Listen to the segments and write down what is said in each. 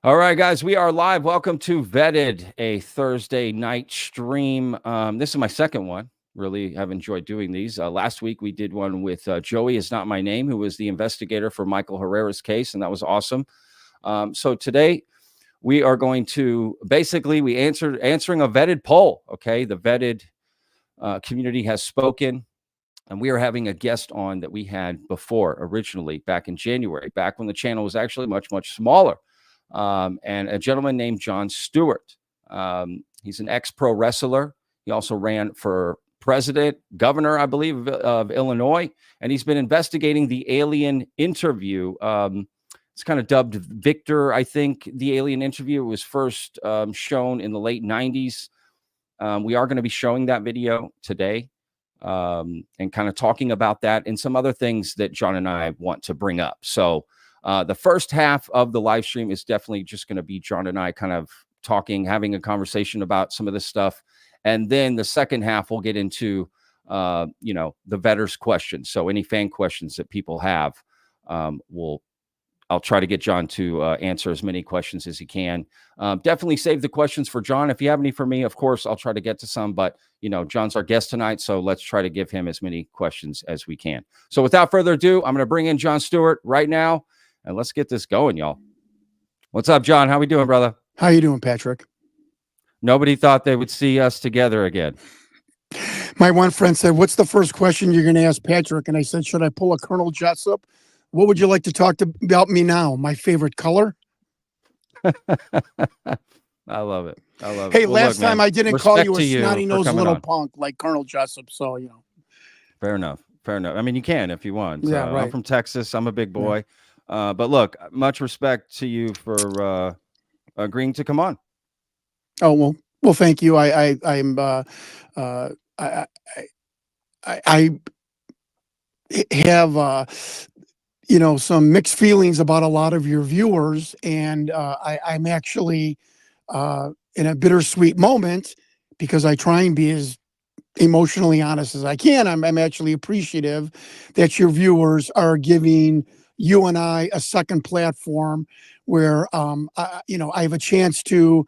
All right, guys, we are live. Welcome to Vetted, a Thursday night stream. This is my second one. Really have enjoyed doing these. Last week, we did one with Joey Is Not My Name, who was the investigator for Michael Herrera's case, and that was awesome. So today, we are going to basically, answering a vetted poll, okay? The vetted community has spoken, and we are having a guest on that we had before, originally, back in January, back when the channel was actually much, much smaller. And a gentleman named Jon Stewart. He's an ex-pro wrestler. He also ran for president, governor, I believe, of Illinois, and he's been investigating the alien interview. It's kind of dubbed Victor, I think. The alien interview was first shown in the late 90s. We are going to be showing that video today and kind of talking about that and some other things that Jon and I want to bring up. So the first half of the live stream is definitely just going to be Jon and I kind of talking, having a conversation about some of this stuff. And then the second half, we'll get into, the vetters questions. So any fan questions that people have, I'll try to get Jon to answer as many questions as he can. Definitely save the questions for Jon. If you have any for me, of course, I'll try to get to some. But, Jon's our guest tonight, so let's try to give him as many questions as we can. So without further ado, I'm going to bring in Jon Stewart right now. And let's get this going, y'all. What's up, Jon? How we doing, brother? How you doing, Patrick? Nobody thought they would see us together again. My one friend said, "What's the first question you're going to ask Patrick?" And I said, "Should I pull a Colonel Jessup? What would you like to talk about me now? My favorite color?" I love it. I love it. Hey, last time I didn't call you a snotty-nosed little punk like Colonel Jessup, so, Fair enough. Fair enough. I mean, you can if you want. Yeah, right. I'm from Texas. I'm a big boy. Yeah. But look, much respect to you for agreeing to come on. Oh, well, thank you. I have some mixed feelings about a lot of your viewers, and I'm actually in a bittersweet moment because I try and be as emotionally honest as I can. I'm actually appreciative that your viewers are giving you and I a second platform where I have a chance to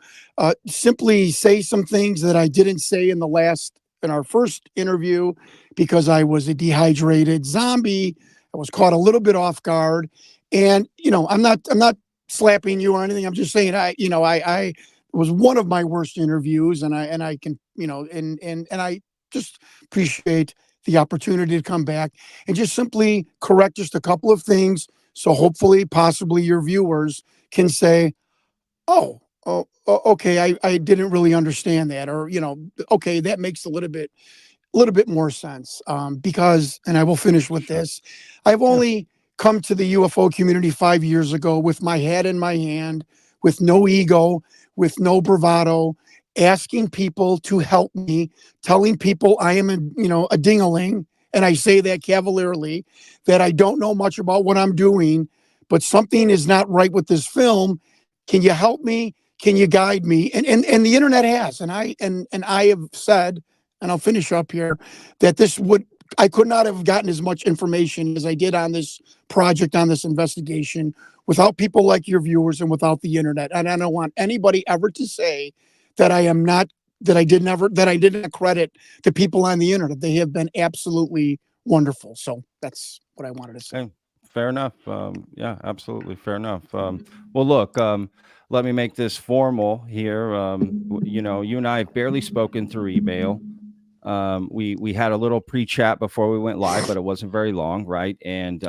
simply say some things that I didn't say in our first interview because I was a dehydrated zombie. I was caught a little bit off guard, and I'm not slapping you or anything. I'm just saying I was one of my worst interviews, and I can and I just appreciate the opportunity to come back and just simply correct just a couple of things. So hopefully, possibly your viewers can say, oh, okay, I didn't really understand that. Or, okay, that makes a little bit more sense. Because, and I will finish with this, I've only come to the UFO community 5 years ago with my head in my hand, with no ego, with no bravado, asking people to help me, telling people I am a ding-a-ling, and I say that cavalierly, that I don't know much about what I'm doing, but something is not right with this film. Can you help me? Can you guide me? And the internet has, and I have said, and I'll finish up here, that I could not have gotten as much information as I did on this project, on this investigation, without people like your viewers and without the internet. And I don't want anybody ever to say that I didn't credit the people on the internet. They have been absolutely wonderful. So that's what I wanted to say. Okay. Fair enough. Yeah, absolutely. Fair enough. Well, look, let me make this formal here. You and I have barely spoken through email. We had a little pre-chat before we went live, but it wasn't very long, right? And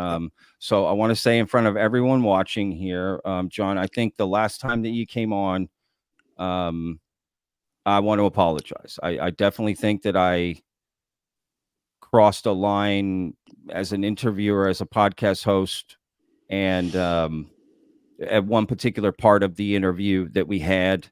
so I want to say in front of everyone watching here, Jon, I think the last time that you came on, I want to apologize. I definitely think that I crossed a line as an interviewer, as a podcast host, and at one particular part of the interview that we had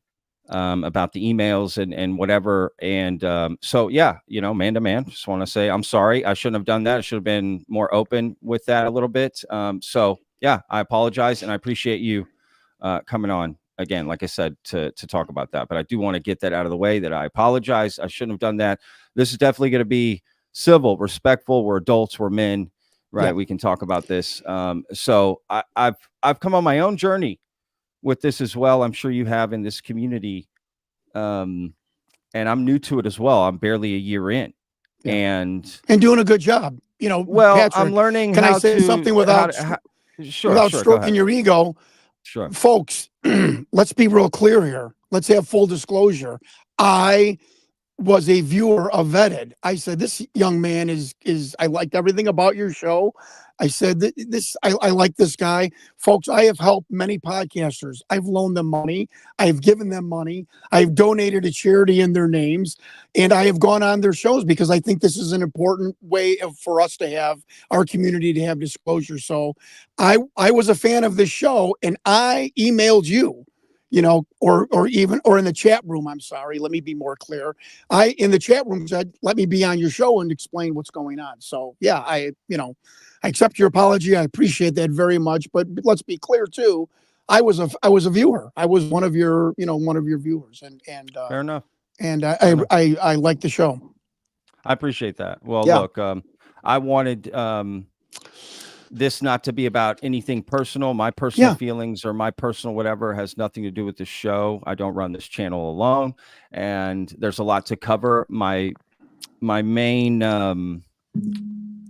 about the emails and whatever. And so, yeah, man to man, just want to say I'm sorry. I shouldn't have done that. I should have been more open with that a little bit. So, yeah, I apologize, and I appreciate you coming on again, like I said, to talk about that. But I do want to get that out of the way, that I apologize. I shouldn't have done that. This is definitely going to be civil, respectful. We're adults, we're men, right? Yeah. We can talk about this. So I've come on my own journey with this as well. I'm sure you have in this community. And I'm new to it as well. I'm barely a year in, and doing a good job. You know, well, Patrick, I'm learning can how I say to something without sure, go stroking ahead. your ego? Sure. Folks, let's be real clear here. Let's have full disclosure. I was a viewer of Vetted. I said, this young man is I liked everything about your show. I said that I like this guy. Folks, I have helped many podcasters. I've loaned them money. I've given them money. I've donated to charity in their names, and I have gone on their shows because I think this is an important way for us to have our community to have disclosure. So I was a fan of this show, and I emailed you, you know, or in the chat room. I'm sorry. Let me be more clear. I, in the chat room, said, let me be on your show and explain what's going on. So yeah, I accept your apology. I appreciate that very much. But let's be clear too. I was a viewer. I was one of your viewers, and Fair enough. And I like the show. I appreciate that. Well, Yeah. look, I wanted this not to be about anything personal. My personal feelings or my personal whatever has nothing to do with the show. I don't run this channel alone, and there's a lot to cover. My main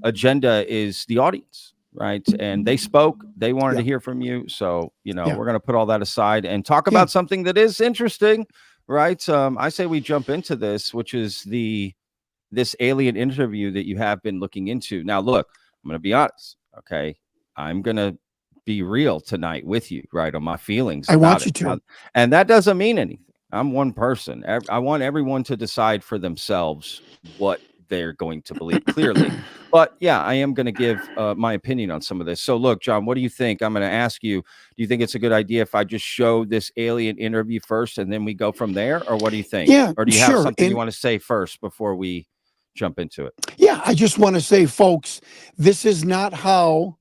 agenda is the audience, right? And they spoke. They wanted to hear from you. So, we're going to put all that aside and talk about something that is interesting, right? I say we jump into this, which is this alien interview that you have been looking into. Now, look, I'm going to be honest. Okay. I'm going to be real tonight with you, right? On my feelings. I want you to. And that doesn't mean anything. I'm one person. I want everyone to decide for themselves what they're going to believe clearly. But yeah, I am going to give my opinion on some of this. So look, John, what do you think? I'm going to ask you, do you think it's a good idea if I just show this alien interview first and then we go from there? Or what do you think? Yeah, or do you have something you want to say first before we jump into it? Yeah, I just want to say, folks, this is not how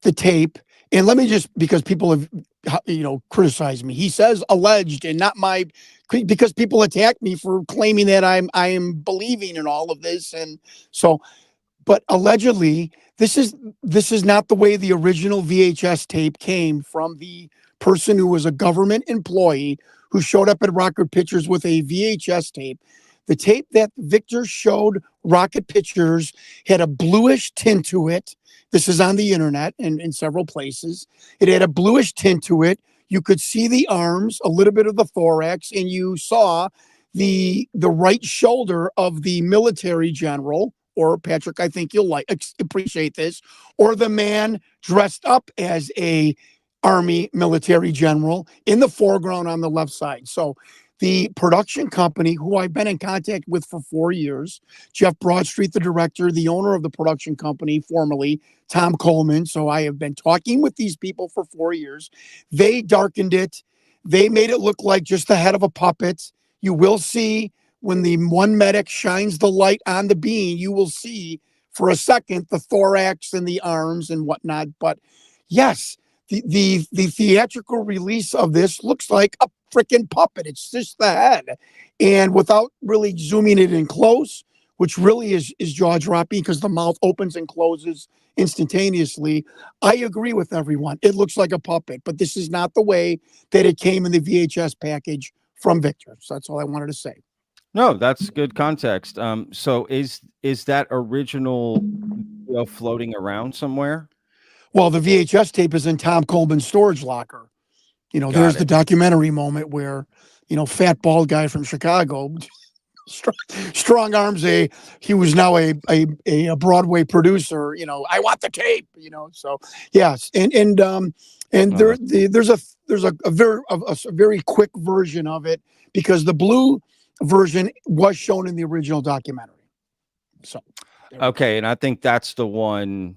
the tape, and let me just, because people have, criticized me. He says alleged and not my, because people attack me for claiming that I am believing in all of this. And so, but allegedly, this is not the way the original VHS tape came from the person who was a government employee who showed up at Rocket Pictures with a VHS tape. The tape that Victor showed Rocket Pictures had a bluish tint to it. This is on the internet and in several places. It had a bluish tint to it. You could see the arms, a little bit of the thorax, and you saw the right shoulder of the military general, or Patrick, I think you'll appreciate this, or the man dressed up as a Army military general in the foreground on the left side. So the production company, who I've been in contact with for 4 years, Jeff Broadstreet, the director, the owner of the production company, formerly Tom Coleman. So I have been talking with these people for 4 years. They darkened it. They made it look like just the head of a puppet. You will see when the one medic shines the light on the beam, you will see for a second the thorax and the arms and whatnot. But yes, the theatrical release of this looks like a freaking puppet. It's just the head. And without really zooming it in close, which really is jaw-dropping because the mouth opens and closes instantaneously, I agree with everyone. It looks like a puppet, but this is not the way that it came in the VHS package from Victor. So that's all I wanted to say. No, that's good context. So is that original video floating around somewhere? Well, the VHS tape is in Tom Coleman's storage locker. There's the documentary moment where, fat bald guy from Chicago, strong arms, he was now a Broadway producer. I want the tape. So yes, and there's a very quick version of it because the blue version was shown in the original documentary. So okay, and I think that's the one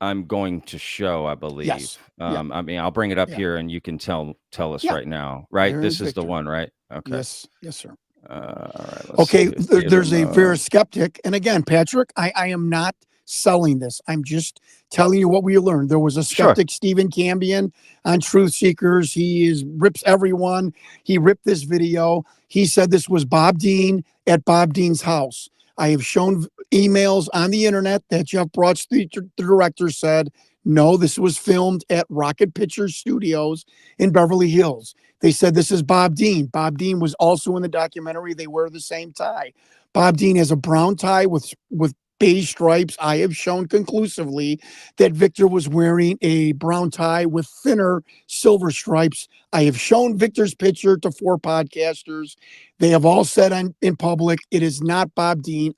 I'm going to show, I believe. Yes. I mean, I'll bring it up here and you can tell us right now, right? This is the one, right? Okay. Yes, sir. All right. Okay, there's a very skeptic. And again, Patrick, I am not selling this. I'm just telling you what we learned. There was a skeptic, Stephen Cambion, on Truth Seekers. He rips everyone. He ripped this video. He said this was Bob Dean at Bob Dean's house. I have shown emails on the internet that Jeff Broadstreet, the director, said No, this was filmed at Rocket Pictures Studios in Beverly Hills. They said this is Bob Dean. Bob Dean was also in the documentary. They wear the same tie. Bob Dean has a brown tie with beige stripes. I have shown conclusively that Victor was wearing a brown tie with thinner silver stripes. I have shown Victor's picture to 4 podcasters. They have all said in public, it is not Bob Dean.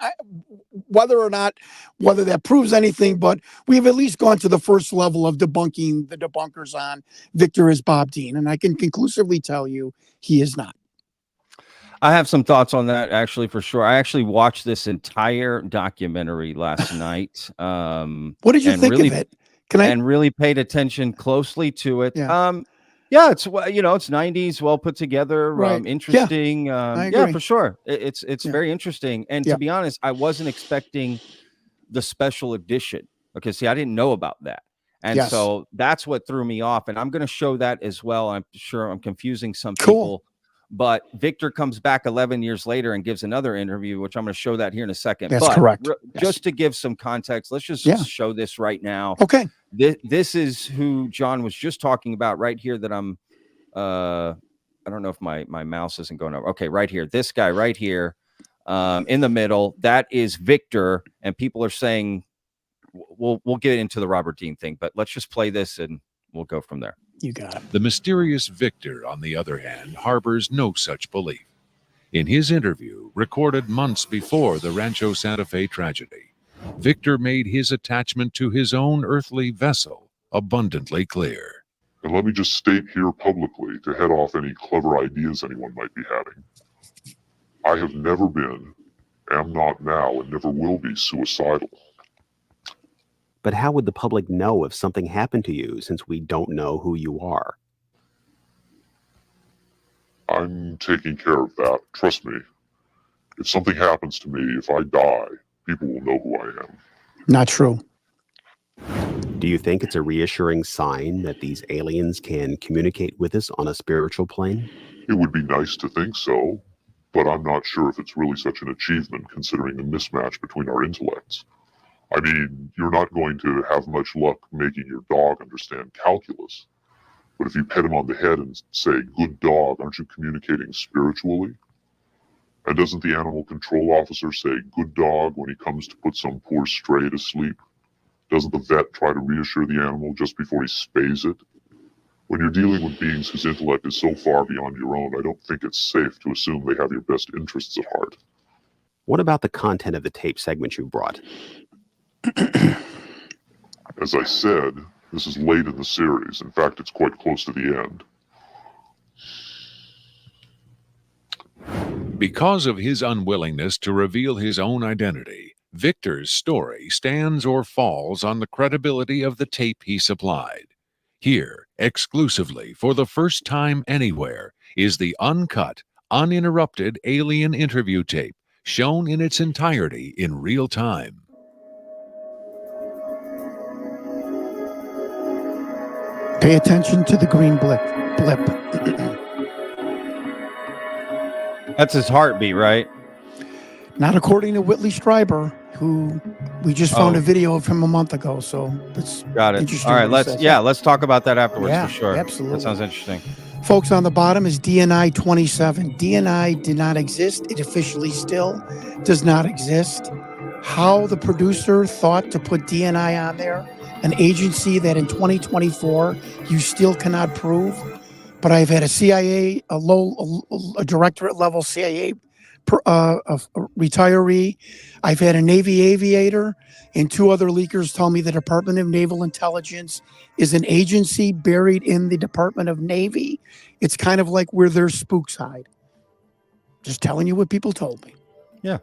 Whether that proves anything, but we've at least gone to the first level of debunking the debunkers on Victor is Bob Dean. And I can conclusively tell you he is not. I have some thoughts on that, actually, for sure. I actually watched this entire documentary last night. What did you think of it? And really paid attention closely to it. Yeah. Yeah, it's, you know, it's 90s, well put together, Right. interesting. I Yeah, agree. for sure. It's very interesting. And to be honest, I wasn't expecting the special edition. Okay, see, I didn't know about that. And so that's what threw me off. And I'm going to show that as well. I'm sure I'm confusing some people. But Victor comes back 11 years later and gives another interview, which I'm going to show that here in a second. That's correct. Just to give some context, let's just show this right now. Okay. This is who Jon was just talking about right here that I'm, I don't know if my mouse isn't going over. Okay, right here. This guy right here in the middle, that is Victor. And people are saying, we'll get into the Robert Dean thing, but let's just play this and we'll go from there. You got it. The mysterious Victor, on the other hand, harbors no such belief. In his interview, recorded months before the Rancho Santa Fe tragedy, Victor made his attachment to his own earthly vessel abundantly clear. And let me just state here publicly, to head off any clever ideas anyone might be having, I have never been, am not now, and never will be suicidal. But how would the public know if something happened to you, since we don't know who you are? I'm taking care of that. Trust me. If something happens to me, if I die, people will know who I am. Not true. Do you think it's a reassuring sign that these aliens can communicate with us on a spiritual plane? It would be nice to think so, but I'm not sure if it's really such an achievement considering the mismatch between our intellects. I mean, you're not going to have much luck making your dog understand calculus. But if you pet him on the head and say, good dog, aren't you communicating spiritually? And doesn't the animal control officer say, good dog, when he comes to put some poor stray to sleep? Doesn't the vet try to reassure the animal just before he spays it? When you're dealing with beings whose intellect is so far beyond your own, I don't think it's safe to assume they have your best interests at heart. What about the content of the tape segment you brought? As I said, this is late in the series. In fact, it's quite close to the end. Because of his unwillingness to reveal his own identity, Victor's story stands or falls on the credibility of the tape he supplied. Here, exclusively for the first time anywhere, is the uncut, uninterrupted alien interview tape, shown in its entirety in real time. Pay attention to the green blip. That's his heartbeat, right? Not according to Whitley Strieber, who we just found a video of him a month ago. So that's got it. interesting. All right, let's talk about that afterwards for sure. Absolutely. That sounds interesting. Folks, on the bottom is DNI 27. DNI did not exist. It officially still does not exist. How the producer thought to put DNI on there, an agency that in 2024 you still cannot prove. But I've had a CIA, a directorate level CIA retiree. I've had a Navy aviator and 2 other leakers tell me the Department of Naval Intelligence is an agency buried in the Department of Navy. It's kind of like where their spooks hide. Just telling you what people told me. Yeah.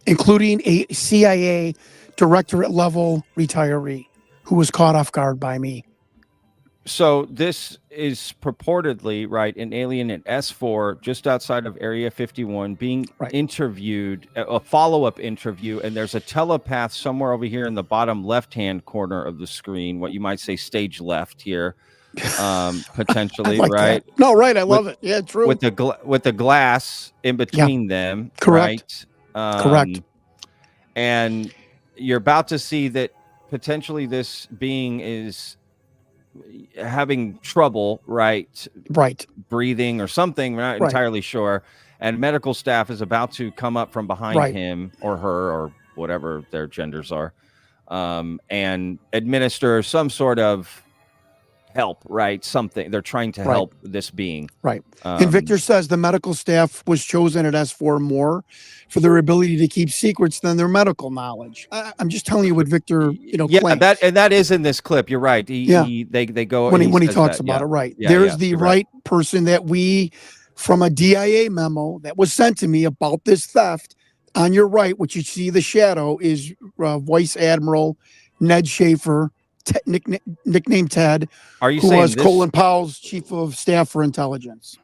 Including a CIA directorate level retiree who was caught off guard by me. So this is purportedly, right, an alien at S4 just outside of Area 51 being interviewed, a follow-up interview, and there's a telepath somewhere over here in the bottom left-hand corner of the screen, what you might say stage left here, potentially, like right? That. No, right, I love it. Yeah, true. With the glass in between them, correct. Right? Correct. And you're about to see that potentially this being is having trouble, right, Right. breathing or something. We're not Right. entirely sure. And medical staff is about to come up from behind Right. him or her or whatever their genders are, and administer some sort of help, right? Something they're trying to Right. help this being. Right. And Victor says the medical staff was chosen at S4 more for their ability to keep secrets than their medical knowledge. I'm just telling you what Victor, yeah, claims. that is in this clip. You're right. They go when he says talks that, about yeah. it. Right. Yeah, There's yeah, the you're right person that we, from a DIA memo that was sent to me about this theft. On your right, what you see the shadow is Vice Admiral Ned Schaefer, nicknamed Ted, Are you who saying was this? Colin Powell's chief of staff for intelligence.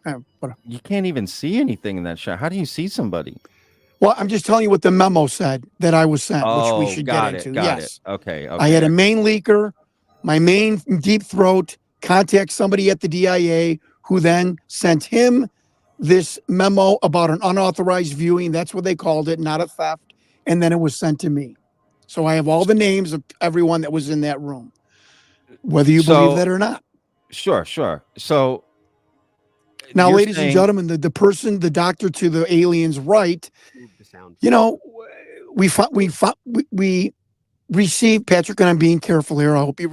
You can't even see anything in that shot. How do you see somebody? Well, I'm just telling you what the memo said that I was sent, which we should get into. Got Yes. it. Okay. I had a main leaker, my main deep throat, contact somebody at the DIA who then sent him this memo about an unauthorized viewing. That's what they called it, not a theft. And then it was sent to me. So I have all the names of everyone that was in that room, whether you believe that or not. Sure. So now, you're ladies and gentlemen, the person, the doctor to the alien's right, we received, Patrick, and I'm being careful here. I hope you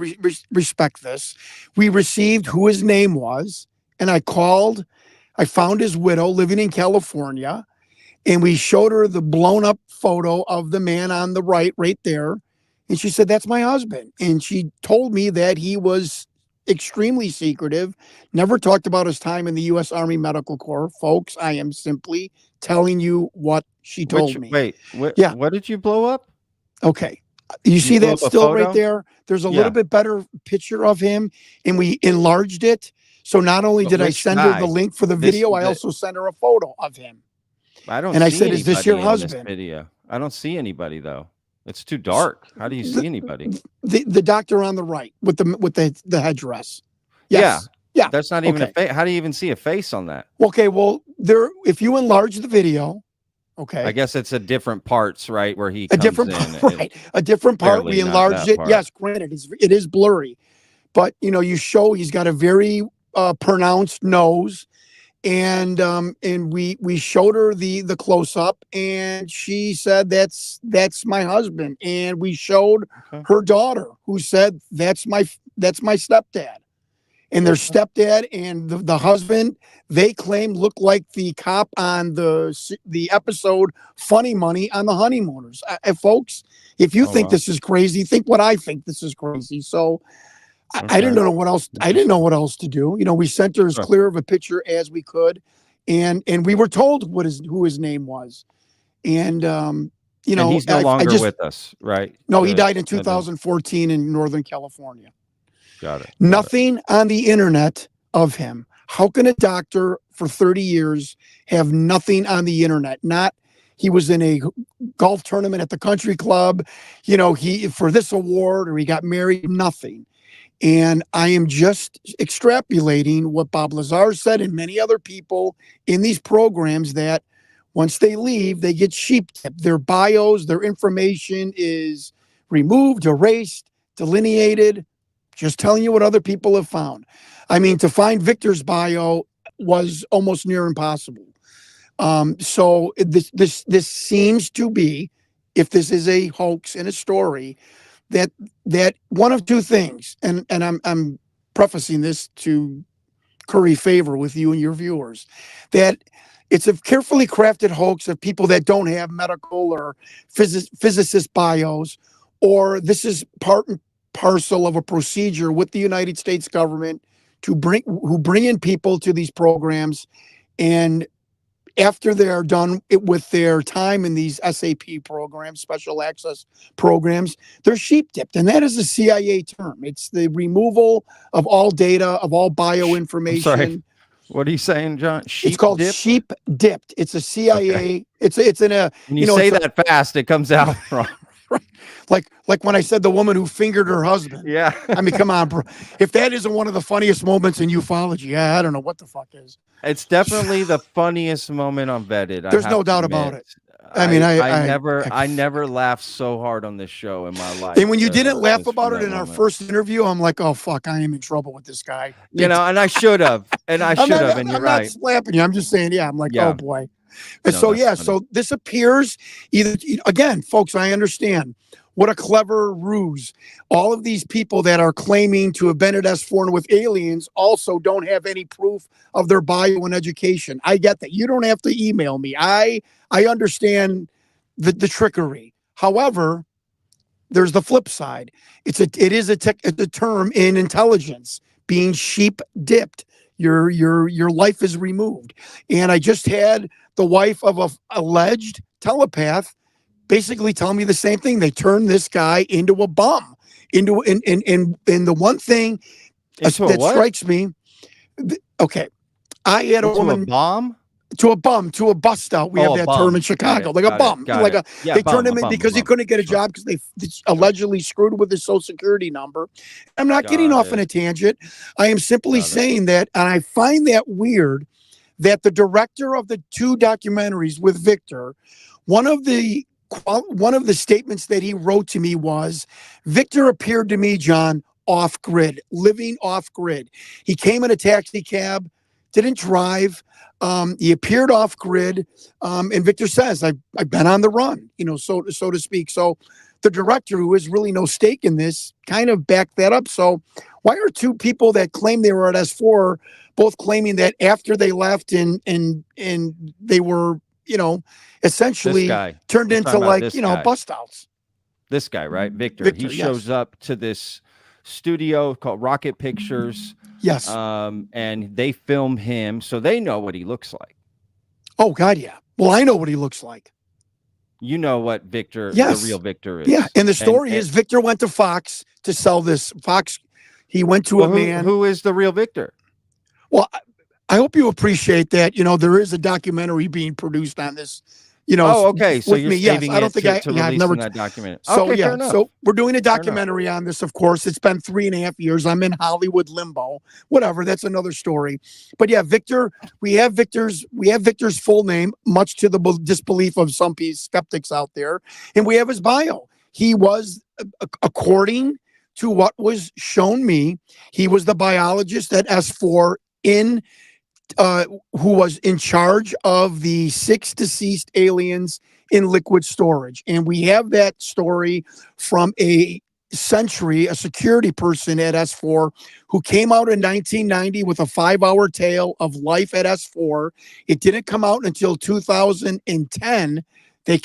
respect this. We received who his name was, and I found his widow living in California, and we showed her the blown up photo of the man on the right there. And she said, that's my husband. And she told me that he was extremely secretive, never talked about his time in the U.S. Army Medical Corps. Folks, I am simply telling you what she told me. Wait, what did you blow up? Okay. You see that still right there? There's a little bit better picture of him, and we enlarged it. So not only did I send her the link for the video, I also sent her a photo of him. And I said, is this your husband? Video. I don't see anybody though. It's too dark. How do you see anybody? The doctor on the right with the headdress. Yes. Yeah. That's not even a face. How do you even see a face on that? Okay. Well, if you enlarge the video, okay. I guess it's a different parts, right? Where he a different part. We enlarged it. Yes, granted, it is blurry, but you show he's got a very pronounced nose, and we showed her the close up, and she said that's my husband, and we showed her daughter, who said that's my stepdad. And their stepdad and the husband, they claim, look like the cop on the episode Funny Money on the Honeymooners. Folks, if you think this is crazy, think what I think this is crazy. So I didn't know what else. I didn't know what else to do. We sent her as clear of a picture as we could, and we were told who his name was, and and he's no longer with us, right? No, he died in 2014 in Northern California. Got it. Nothing on the internet of him. How can a doctor for 30 years have nothing on the internet? He was in a golf tournament at the country club, he for this award, or he got married, nothing. And I am just extrapolating what Bob Lazar said and many other people in these programs, that once they leave, they get sheep tipped. Their bios, their information is removed, erased, delineated. Just telling you what other people have found. I mean, to find Victor's bio was almost near impossible. So this seems to be, if this is a hoax and a story, that one of two things, and I'm prefacing this to curry favor with you and your viewers, that it's a carefully crafted hoax of people that don't have medical or physicist bios, or this is part and parcel of a procedure with the United States government who bring in people to these programs, and after they are done with their time in these SAP programs, special access programs, they're sheep dipped, and that is a CIA term. It's the removal of all data, of all bio information. Sorry. What are you saying, John? It's called sheep dipped. It's a CIA. It's in a. When you say that fast, it comes out wrong. Like when I said the woman who fingered her husband. Yeah. I mean, come on, bro. If that isn't one of the funniest moments in ufology, I don't know what the fuck is. It's definitely the funniest moment on Vetted. There's no doubt about it. I mean, I never laughed so hard on this show in my life. And when you didn't laugh since about from it that in our moment. first interview, I'm like, oh fuck, I am in trouble with this guy. You know, and I should have, and I should have, and you're I'm right. not slapping you. I'm just saying, yeah. I'm like, Yeah. oh boy. And No, so that's yeah, funny. so this appears either again, folks. I understand what a clever ruse. All of these people that are claiming to have been at S4 with aliens also don't have any proof of their bio and education. I get that. You don't have to email me. I understand the trickery. However, there's the flip side. It is a term in intelligence, being sheep dipped. Your life is removed. And I just had the wife of a alleged telepath basically tell me the same thing. They turned this guy into a bum. And the one thing that strikes me, okay, I had a woman a bomb. To a bum, to a bust out. We have that term in Chicago, like a bum, they turned him in because he couldn't get a job because they allegedly screwed with his social security number. I'm not getting off on a tangent. I am simply saying that, and I find that weird that the director of the 2 documentaries with Victor, one of the statements that he wrote to me was, Victor appeared to me, John, off grid, living off grid. He came in a taxi cab, didn't drive. He appeared off grid, and Victor says, "I've been on the run," so to speak. So the director, who has really no stake in this, kind of backed that up. So why are 2 people that claim they were at S4 both claiming that after they left and they were, essentially turned into like bust outs? This guy, right, Victor? He shows up to this studio called Rocket Pictures. Yes. And they film him, so they know what he looks like. Oh God, yeah. Well, I know what he looks like. You know what Victor, the real Victor is. Yeah, and the story is Victor went to Fox to sell this. Fox, he went to a man. Who is the real Victor? Well, I hope you appreciate that. There is a documentary being produced on this. Oh, okay. So you're saving I don't think to release that document. So okay, yeah, so we're doing a documentary on this. Of course, it's been 3.5 years. I'm in Hollywood limbo. Whatever, that's another story. But yeah, Victor, we have Victor's full name, much to the disbelief of some skeptics out there, and we have his bio. He was, according to what was shown me, he was the biologist at S4 who was in charge of the 6 deceased aliens in liquid storage. And we have that story from a security person at S4 who came out in 1990 with a 5-hour tale of life at S4. It didn't come out until 2010. They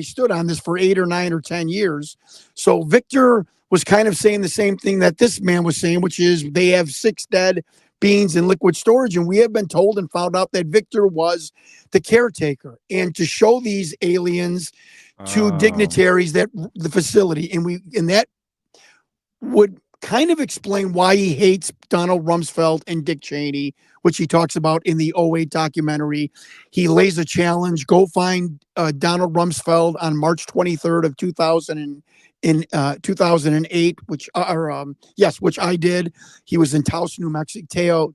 stood on this for 8 or 9 or 10 years. So Victor was kind of saying the same thing that this man was saying, which is they have 6 dead beings in liquid storage. And we have been told and found out that Victor was the caretaker, and to show these aliens to dignitaries that the facility, and that would kind of explain why he hates Donald Rumsfeld and Dick Cheney, which he talks about in the 2008 documentary. He lays a challenge: go find Donald Rumsfeld on March 23rd of 2008, which I did. He was in Taos, New Mexico,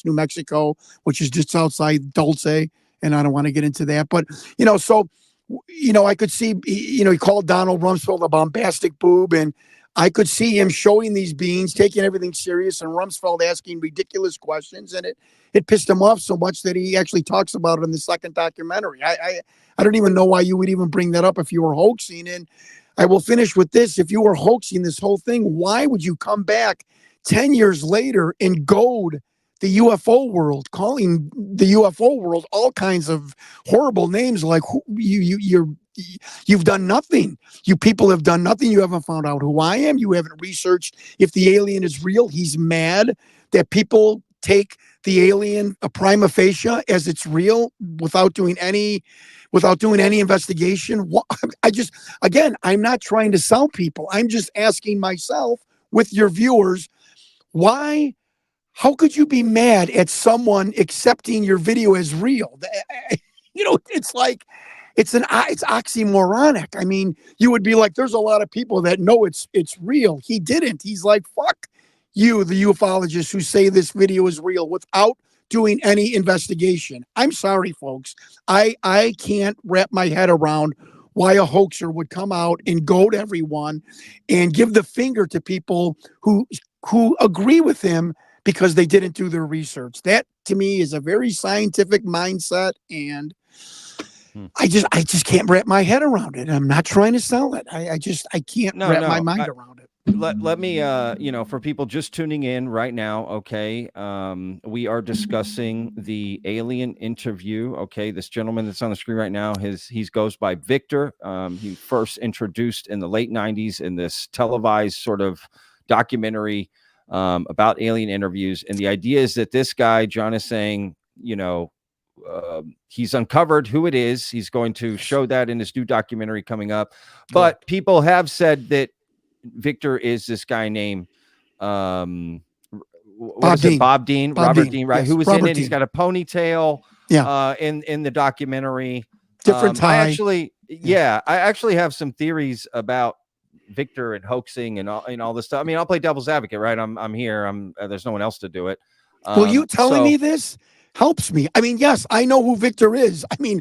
New Mexico, which is just outside Dulce. And I don't want to get into that, but I could see, he called Donald Rumsfeld a bombastic boob, and I could see him showing these beings, taking everything serious, and Rumsfeld asking ridiculous questions, and it pissed him off so much that he actually talks about it in the second documentary. I don't even know why you would even bring that up if you were hoaxing. And I will finish with this. If you were hoaxing this whole thing, why would you come back 10 years later and goad the UFO world, calling the UFO world all kinds of horrible names like you've done nothing. You people have done nothing. You haven't found out who I am. You haven't researched if the alien is real. He's mad that people take the alien a prima facie as it's real without doing any investigation. I'm not trying to sell people. I'm just asking myself, with your viewers, how could you be mad at someone accepting your video as real? It's like, it's oxymoronic. I mean, you would be like, there's a lot of people that know it's real. He didn't. He's like, fuck you, the ufologists who say this video is real, without doing any investigation. I'm sorry, folks. I can't wrap my head around why a hoaxer would come out and goad everyone and give the finger to people who agree with him because they didn't do their research. That to me is a very scientific mindset, and I just can't wrap my head around it. I'm not trying to sell it. I can't wrap my mind around it. Let me for people just tuning in right now, okay, we are discussing the alien interview. Okay, this gentleman that's on the screen right now, he goes by Victor. He first introduced in the late 90s in this televised sort of documentary about alien interviews, and the idea is that this guy, John, is saying, he's uncovered who it is. He's going to show that in his new documentary coming up. But people have said that Victor is this guy named Bob Dean, Robert Dean, right? Yes, Who was Robert in it? Dean. He's got a ponytail. Yeah. In the documentary. Different tie. I actually have some theories about Victor and hoaxing and all this stuff. I mean, I'll play devil's advocate, right? I'm here. There's no one else to do it. Well, you telling me this helps me. I mean, yes, I know who Victor is. I mean,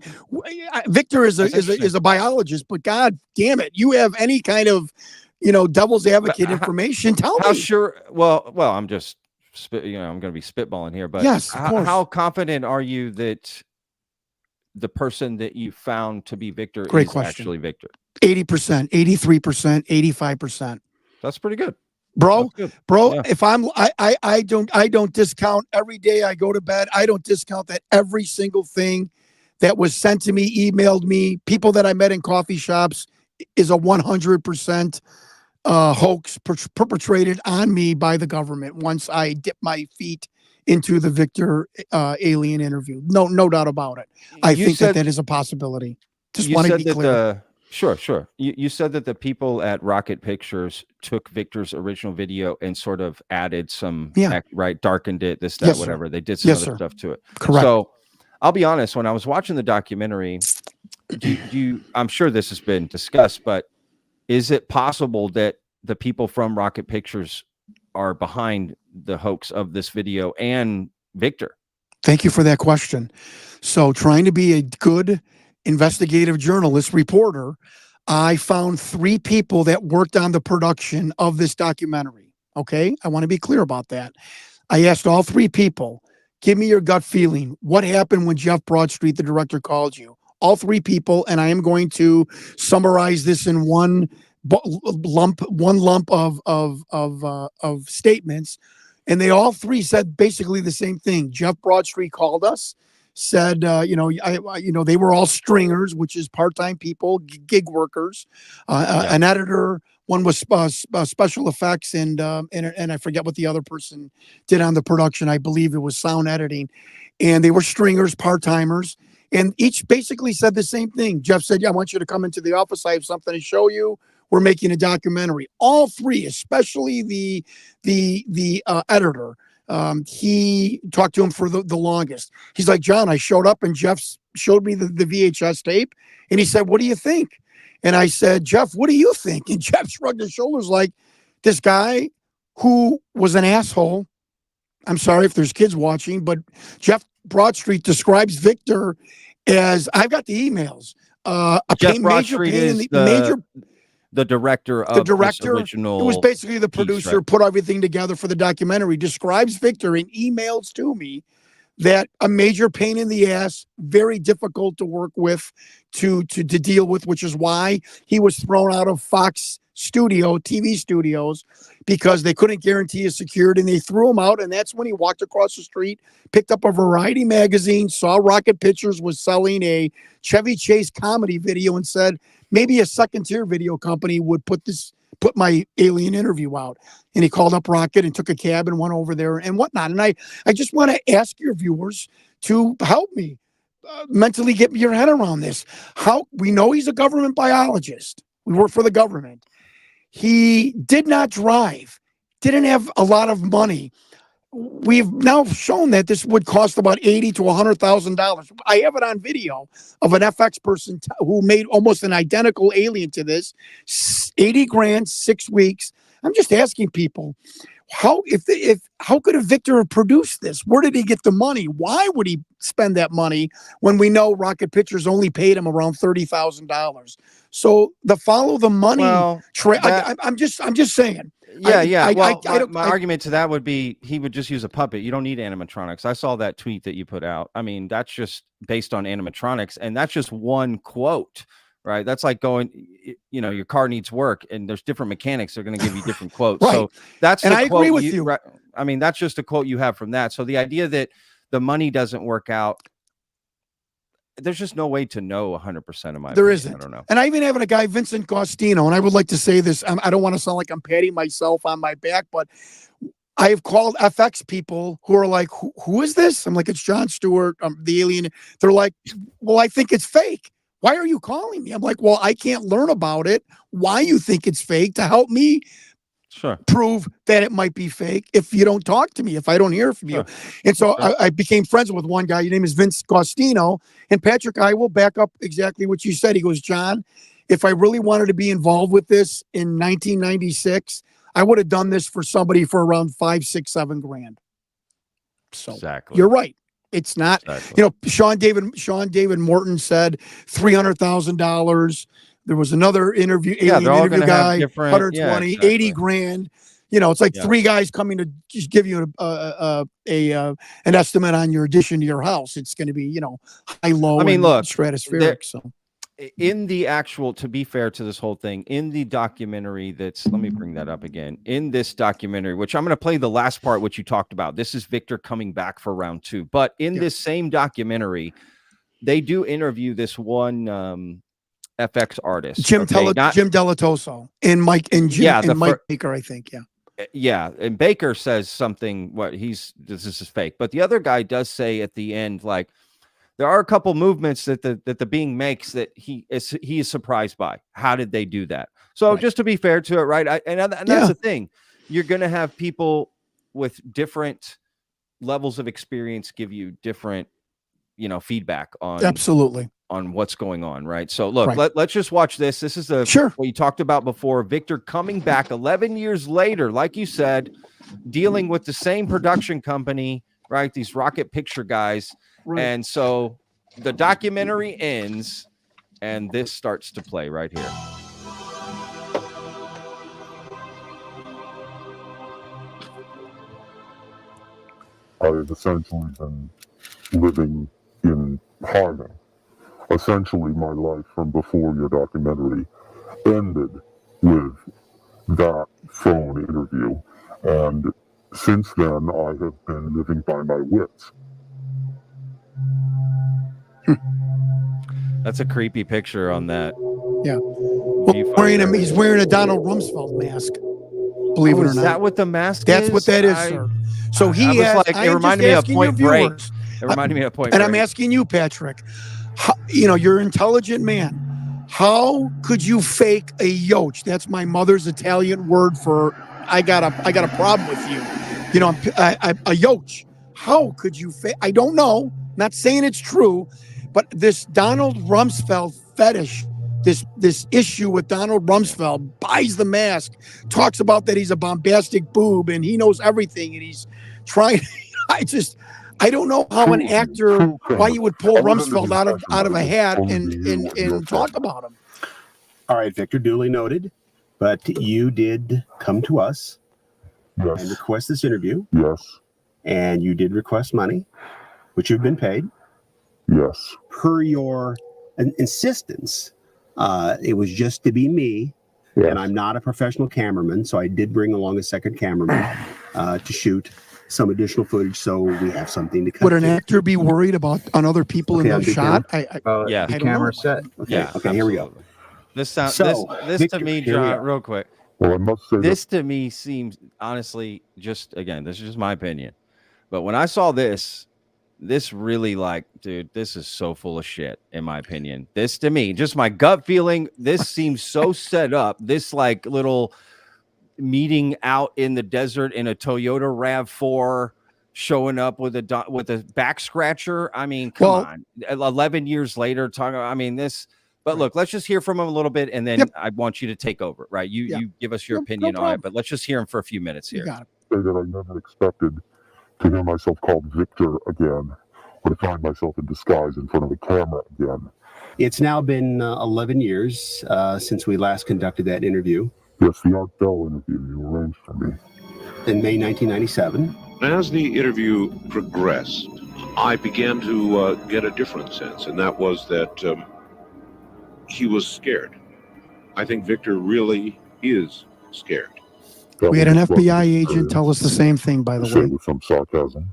Victor is a biologist, but God damn it, you have any kind of devil's advocate information? Tell me. Sure. Well, I'm just I'm going to be spitballing here, but yes, of course. How confident are you that the person that you found to be Victor Great is question. actually Victor? 80%, 83%, 85%. That's pretty good. Bro, Yeah. If I don't discount every day I go to bed. I don't discount that every single thing that was sent to me, emailed me, people that I met in coffee shops is a 100% hoax perpetrated on me by the government once I dip my feet into the Victor alien interview. No doubt about it. I think that is a possibility. Just want to be clear. Sure. You said that the people at Rocket Pictures took Victor's original video and sort of added some, darkened it, this, that, Yes, whatever. sir. They did some Yes, other sir. stuff to it. Correct. So I'll be honest, when I was watching the documentary, I'm sure this has been discussed, but is it possible that the people from Rocket Pictures are behind the hoax of this video and Victor? Thank you for that question. So, trying to be a good investigative journalist reporter, I found 3 people that worked on the production of this documentary. Okay, I want to be clear about that. I asked all 3 people, give me your gut feeling. What happened when Jeff Broadstreet, the director, called you? All 3 people, and I am going to summarize this in one lump of statements, and they all 3 said basically the same thing. Jeff Broadstreet called us, said, they were all stringers, which is part-time people, gig workers, an editor. One was special effects, and I forget what the other person did on the production. I believe it was sound editing, and they were stringers, part-timers, and each basically said the same thing. Jeff said, "Yeah, I want you to come into the office. I have something to show you. We're making a documentary." All 3, especially the editor. He talked to him for the longest. He's like, "John, I showed up and Jeff showed me the VHS tape, and he said, 'What do you think?' And I said, 'Jeff, what do you think?' And Jeff shrugged his shoulders like, this guy who was an asshole. I'm sorry if there's kids watching, but Jeff Broadstreet describes Victor as, I've got the emails, Jeff Broadstreet is the director of this original. It was basically the piece, producer, right? put everything together for the documentary, describes Victor in emails to me that a major pain in the ass, very difficult to work with, to deal with, which is why he was thrown out of Fox TV studios, because they couldn't guarantee his security, and they threw him out. And that's when he walked across the street, picked up a Variety magazine, saw Rocket Pictures was selling a Chevy Chase comedy video, and said, maybe a second-tier video company would put my alien interview out. And he called up Rocket and took a cab and went over there and whatnot. And I just want to ask your viewers to help me mentally get your head around this. How we know he's a government biologist. We work for the government. He did not drive, didn't have a lot of money. We've now shown that this would cost about $80,000 to $100,000. I have it on video of an FX person who made almost an identical alien to this, 80 grand, 6 weeks. I'm just asking people, how could a Victor have produced this? Where did he get the money? Why would he spend that money when we know Rocket Pictures only paid him around $30,000? So the follow the money. Well, I'm just saying. Yeah. My argument to that would be he would just use a puppet. You don't need animatronics. I saw that tweet that you put out. I mean, that's just based on animatronics, and that's just one quote, right? That's like going, your car needs work, and there's different mechanics. They're going to give you different quotes. Right. So that's and the I quote agree with you. Right? I mean, that's just a quote you have from that. So the idea that the money doesn't work out, there's just no way to know 100% of my There opinion. isn't. I don't know. And I even have a guy, Vincent Gostino, and I would like to say this. I don't want to sound like I'm patting myself on my back, but I have called FX people who are like, who is this? I'm like, it's Jon Stewart, the alien. They're like, well, I think it's fake. Why are you calling me? I'm like, well, I can't learn about it, why you think it's fake, to help me prove that it might be fake if you don't talk to me, if I don't hear from you. And so I became friends with one guy. His name is Vince Gostino. And Patrick, I will back up exactly what you said. He goes, John, if I really wanted to be involved with this in 1996, I would have done this for somebody for around $5, $6, $7 grand. So you're right. It's not, Sean David Morton said $300,000. There was another interview guy, 120, 80 grand. It's like three guys coming to just give you an estimate on your addition to your house. It's going to be, high, low, stratospheric. To be fair to this whole thing, in the documentary let me bring that up again. In this documentary, which I'm going to play the last part, which you talked about, this is Victor coming back for round 2. But in this same documentary, they do interview this one FX artist, Jim Delatoso, and Mike Mike Baker, I think. Yeah, and Baker says something. This is fake, but the other guy does say at the end, like, there are a couple movements that the being makes that he is surprised by. How did they do that? So just to be fair to it, right? And that's the thing. You're going to have people with different levels of experience give you different, feedback on absolutely on what's going on, right? So look, let's just watch this. This is what you talked about before. Victor coming back 11 years later, like you said, dealing with the same production company, right? These Rocket Picture guys. Right. And so the documentary ends and this starts to play right here. I've essentially been living in hiding. Essentially, my life from before your documentary ended with that phone interview. And since then, I have been living by my wits. That's a creepy picture on that. Yeah. Well, he's wearing a Donald Rumsfeld mask. Believe it or not. Is that what the mask That's what that is, sir. So it reminded me of Point Break. It reminded me of Point Break. And I'm asking you, Patrick, you're an intelligent man. How could you fake a yoch? That's my mother's Italian word for I got a problem with you. A yoch. How could you fake? I don't know. Not saying it's true, but this Donald Rumsfeld fetish, this issue with Donald Rumsfeld, buys the mask, talks about that he's a bombastic boob and he knows everything and he's trying. I don't know how an actor, why you would pull Rumsfeld out of a hat and talk about him. All right, Victor, duly noted. But you did come to us and request this interview. Yes. And you did request money, which you've been paid. Yes. Per your insistence, it was just to be me. Yes. And I'm not a professional cameraman, so I did bring along a second cameraman to shoot some additional footage, so we have something to cut. Would an actor be worried about on other people in the shot? The camera set. Okay, here we go. This to me, John, real quick. Well, I must say this to me seems, honestly, this is just my opinion, but when I saw this really, dude, this is so full of shit, in my opinion. This to me, just my gut feeling, this seems so set up. This little meeting out in the desert in a Toyota RAV4, showing up with a back scratcher. I mean, come on. 11 years later, this. But look, let's just hear from him a little bit, and then I want you to take over, right? You give us your opinion on it, but let's just hear him for a few minutes here. You got it. say that I never expected to hear myself called Victor again, or to find myself in disguise in front of a camera again. It's now been 11 years since we last conducted that interview. Yes, the Art Bell interview you arranged for me. In May 1997. As the interview progressed, I began to get a different sense, and that was that he was scared. I think Victor really is scared. We had an FBI agent tell us the same thing, by the way. With some sarcasm.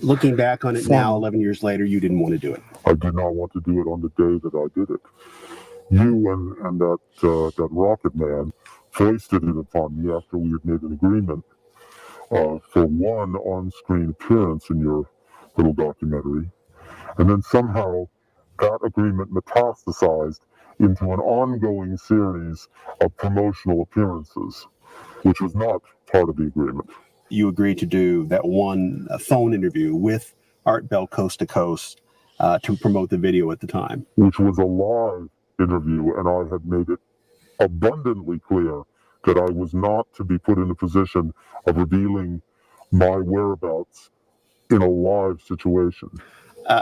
Looking back on it now, 11 years later, you didn't want to do it. I did not want to do it on the day that I did it. You and that rocket man foisted it upon me after we had made an agreement for one on-screen appearance in your little documentary. And then somehow that agreement metastasized into an ongoing series of promotional appearances, which was not part of the agreement. You agreed to do that one phone interview with Art Bell Coast to Coast to promote the video at the time. Which was a live interview, and I had made it abundantly clear that I was not to be put in a position of revealing my whereabouts in a live situation.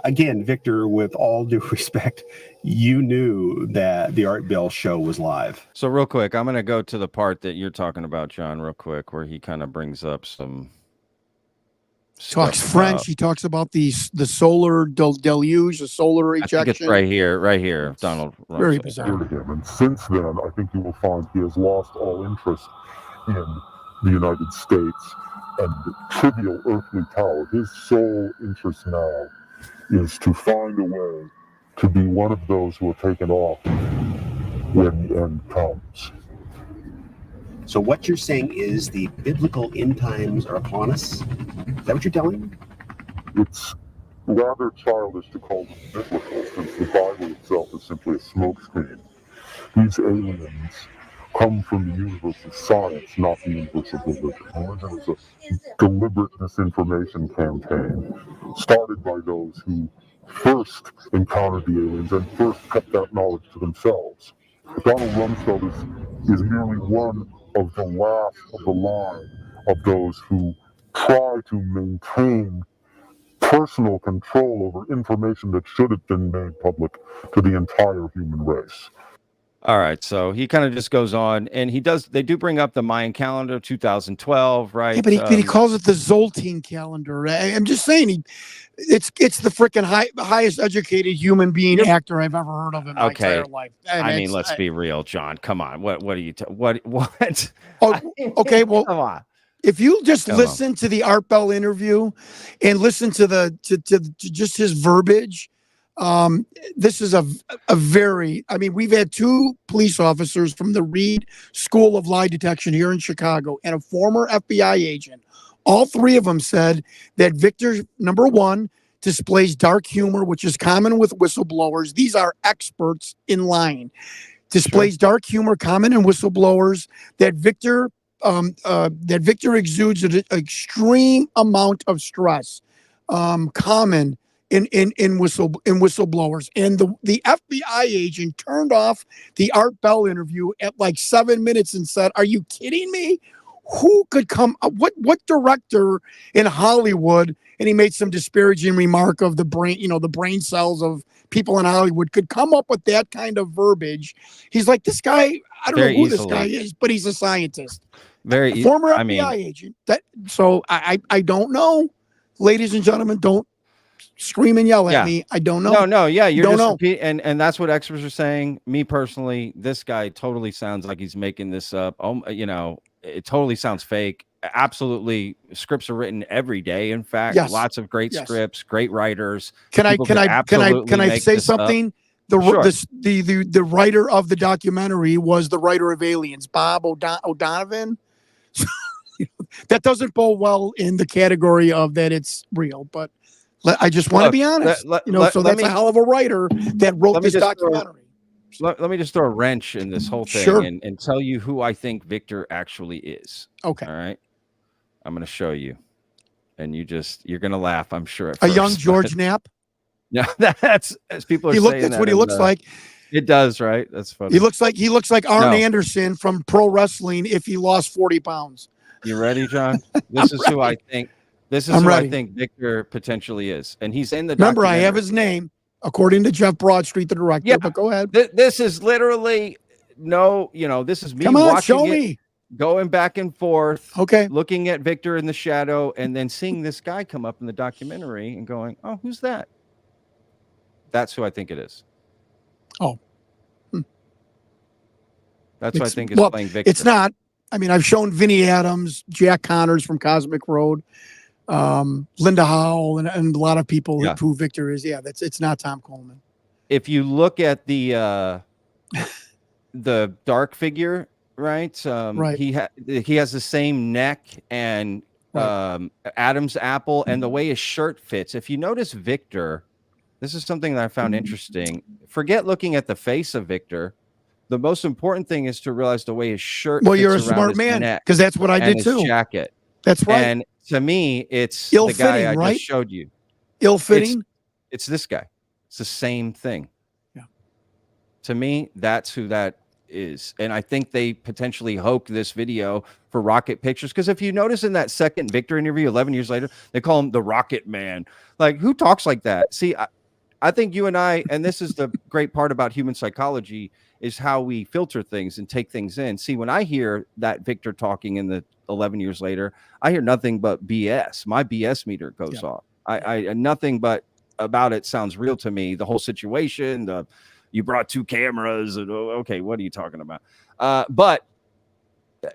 Again, Victor, with all due respect, you knew that the Art Bell show was live. So real quick, I'm going to go to the part that you're talking about, John, real quick, where he kind of brings up some talks French. He talks about the solar deluge, the solar ejection. I think it's right here, Donald. Very bizarre. And since then, I think you will find he has lost all interest in the United States and trivial earthly power. His sole interest now is to find a way to be one of those who are taken off when the end comes. So what you're saying is the biblical end times are upon us? Is that what you're telling me? It's rather childish to call them biblical, since the Bible itself is simply a smokescreen. These aliens come from the universe of science, not the universe of religion. Religion is a deliberate disinformation campaign started by those who first encountered the aliens and first kept that knowledge to themselves. Donald Rumsfeld is merely one of the last of the line of those who try to maintain personal control over information that should have been made public to the entire human race. All right, so he kind of just goes on, and they do bring up the Mayan calendar, 2012, right? Yeah, but he calls it the Zoltine calendar. I'm just saying, it's the freaking highest educated human being actor I've ever heard of in my entire life. I mean, let's be real, John. Come on, what are you? What? Oh, okay, well, come on. If you just listen to the Art Bell interview and listen to just his verbiage. This is a very, I mean, we've had two police officers from the Reed School of Lie Detection here in Chicago and a former FBI agent. All three of them said that Victor, number one, displays dark humor, which is common with whistleblowers. These are experts in lying. Displays dark humor, common in whistleblowers. That Victor exudes an extreme amount of stress, common in whistleblowers. And the FBI agent turned off the Art Bell interview at like 7 minutes and said, "Are you kidding me? Who could come? What director in Hollywood?" And he made some disparaging remark of the brain cells of people in Hollywood could come up with that kind of verbiage. He's like, this guy, I don't know who this guy is, but he's a scientist. Former FBI agent. So I don't know. Ladies and gentlemen, don't scream and yell at me. I don't know. No, yeah, you're just repeating, and that's what experts are saying. Me personally, this guy totally sounds like he's making this up. It totally sounds fake. Absolutely, scripts are written every day. In fact, lots of great scripts, great writers. Can I say something? The writer of the documentary was the writer of Aliens, Bob O'Donovan. That doesn't bode well in the category of that it's real, but I just want to be honest. So that's a hell of a writer that wrote this documentary. Let me just throw a wrench in this whole thing and tell you who I think Victor actually is. Okay. All right. I'm going to show you. And you're going to laugh, I'm sure. A young George Knapp? Yeah, that's as people are saying. That's what he looks like. It does, right? That's funny. He looks like Arn Anderson from pro wrestling if he lost 40 pounds. You ready, John? This is who I think. This is I'm who I ready. think Victor potentially is, and he's in the. Remember, I have documentary. his name according to Jeff Broadstreet, the director. Yeah. But go ahead. This is literally this is me Come on, watching show it, me. going back and forth, Okay. looking at Victor in the shadow, and then seeing this guy come up in the documentary and going, "Oh, who's that?" That's who I think it is. Oh. That's who I think is well, playing Victor. It's not. I mean, I've shown Vinnie Adams, Jack Connors from Cosmic Road, Linda Howell, and a lot of people who Victor is. Yeah, it's not Tom Coleman. If you look at the dark figure, right? Right. He has the same neck and Adam's apple, and the way his shirt fits. If you notice Victor, this is something that I found interesting. Forget looking at the face of Victor. The most important thing is to realize the way his shirt. Well, fits you're a around smart his man, neck because that's what I and did his too. Jacket. That's right. And to me, it's Ill-fitting, the guy I right? just showed you. Ill-fitting. It's this guy. It's the same thing. Yeah. To me, that's who that is. And I think they potentially hoaxed this video for Rocket Pictures. Because if you notice in that second Victor interview 11 years later, they call him the Rocket Man. Like, who talks like that? See, I think you and I, and this is the great part about human psychology, is how we filter things and take things in. See, when I hear that Victor talking in the 11 years later, I hear nothing but BS. My BS meter goes off. I nothing but about it sounds real to me. The whole situation, you brought 2 cameras, and okay, what are you talking about? But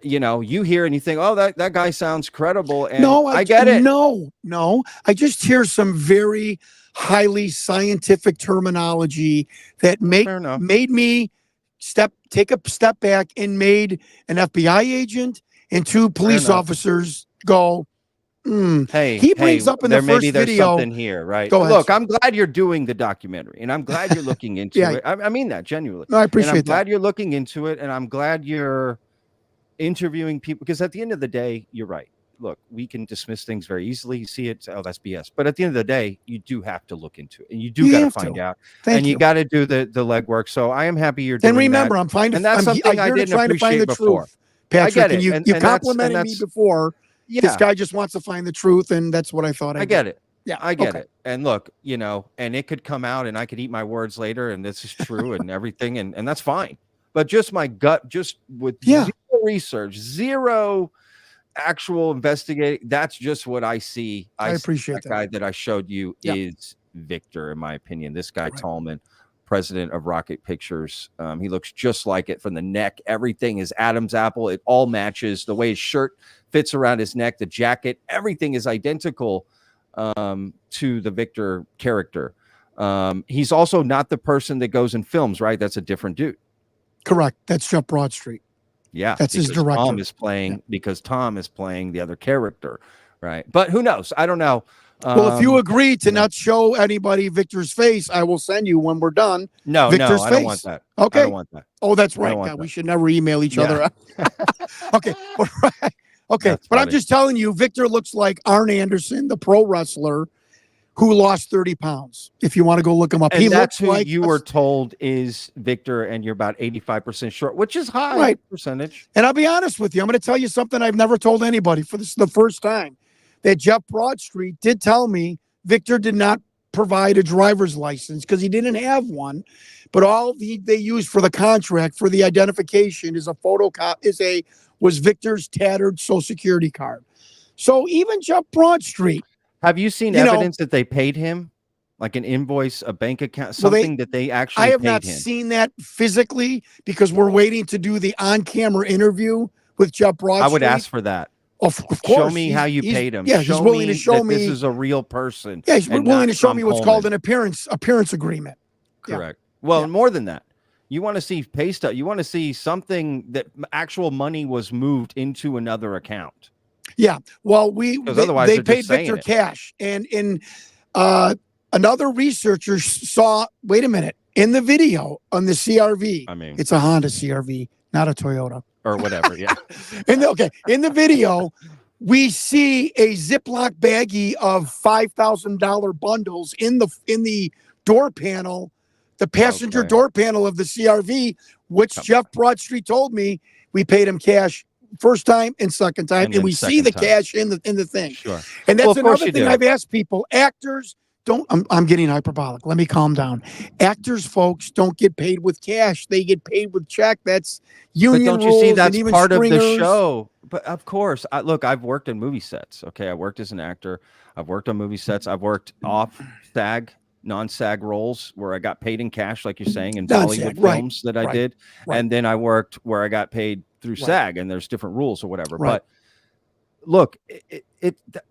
you hear and you think, oh, that guy sounds credible. And no, I get it. No, I just hear some very highly scientific terminology that made me take a step back and made an FBI agent and 2 police officers go, Hey, he brings up in the first there's video something here, right? Go ahead, Look, sir. I'm glad you're doing the documentary, and I'm glad you're looking into it. I mean that genuinely. No, I appreciate and I'm that. glad you're looking into it, and I'm glad you're interviewing people, because at the end of the day, you're right. Look, we can dismiss things very easily. You see it, oh, that's BS. But at the end of the day, you do have to look into it, and you do got to find out, and you got to do the legwork. So I am happy you're doing that. And remember, that. I'm trying to, and that's something I didn't appreciate before. Patrick, I get it. And you complimented me before. Yeah. This guy just wants to find the truth, and that's what I thought. I get it. Yeah, I get it. And look, and it could come out, and I could eat my words later, and this is true, and everything, and that's fine. But just my gut, just with zero research, zero actual investigating, that's just what I see. I appreciate that guy that I showed you is Victor, in my opinion. This guy Tallman, president of Rocket Pictures, he looks just like it from the neck. Everything is Adam's apple. It all matches. The way his shirt fits around his neck, the jacket, everything is identical to the Victor character. He's also not the person that goes and films, right? That's a different dude. Correct. That's Jeff Broadstreet. Yeah, that's his director. Tom is playing because Tom is playing the other character, right? But who knows? I don't know. Well, if you agree to not show anybody Victor's face, I will send you when we're done. Victor's I face. don't want that. Okay. I don't want that. Oh, that's right. God, we should never email each other. Okay. Right. Okay. But I'm just telling you, Victor looks like Arn Anderson, the pro wrestler who lost 30 pounds. If you want to go look him up. And he that's looks who like you were told is Victor, and you're about 85% short, which is high percentage. And I'll be honest with you. I'm going to tell you something I've never told anybody. For this is the first time that Jeff Broadstreet did tell me Victor did not provide a driver's license because he didn't have one. But all they used for the contract for the identification is a photocopy, was Victor's tattered Social Security card. So even Jeff Broadstreet. Have you seen evidence that they paid him? Like an invoice, a bank account, something that they actually paid him? I have not seen that physically because we're waiting to do the on-camera interview with Jeff Broadstreet. I would ask for that. Of course. Show me how you paid him. Yeah, he's willing to show me this is a real person. Yeah, he's willing to show me what's called an appearance agreement. Correct. Yeah. Well, more than that. You want to see pay stub. You want to see something that actual money was moved into another account. Yeah. Well, they paid Victor cash, and another researcher saw. Wait a minute. In the video on the CRV, I mean, it's a Honda CRV, not a Toyota or whatever. Yeah. in the video, we see a Ziploc baggie of $5,000 bundles in the door panel, the passenger door panel of the CRV, which Jeff Broadstreet told me we paid him cash. first time and second time, and then we see the second time. cash in the thing. Sure. And that's Well, of course another you thing do. I've asked people. Actors don't. I'm getting hyperbolic. Let me calm down. Actors, folks, don't get paid with cash. They get paid with check. That's union But don't you rules, see and that's even part of the stringers. show? But of course, look, I've worked in movie sets. Okay, I worked as an actor. I've worked on movie sets. I've worked off SAG, non-SAG roles where I got paid in cash, like you're saying, in Non-SAG, Bollywood right, films that I right, did, right. and then I worked where I got paid through Right. SAG, and there's different rules or whatever. Right. But look,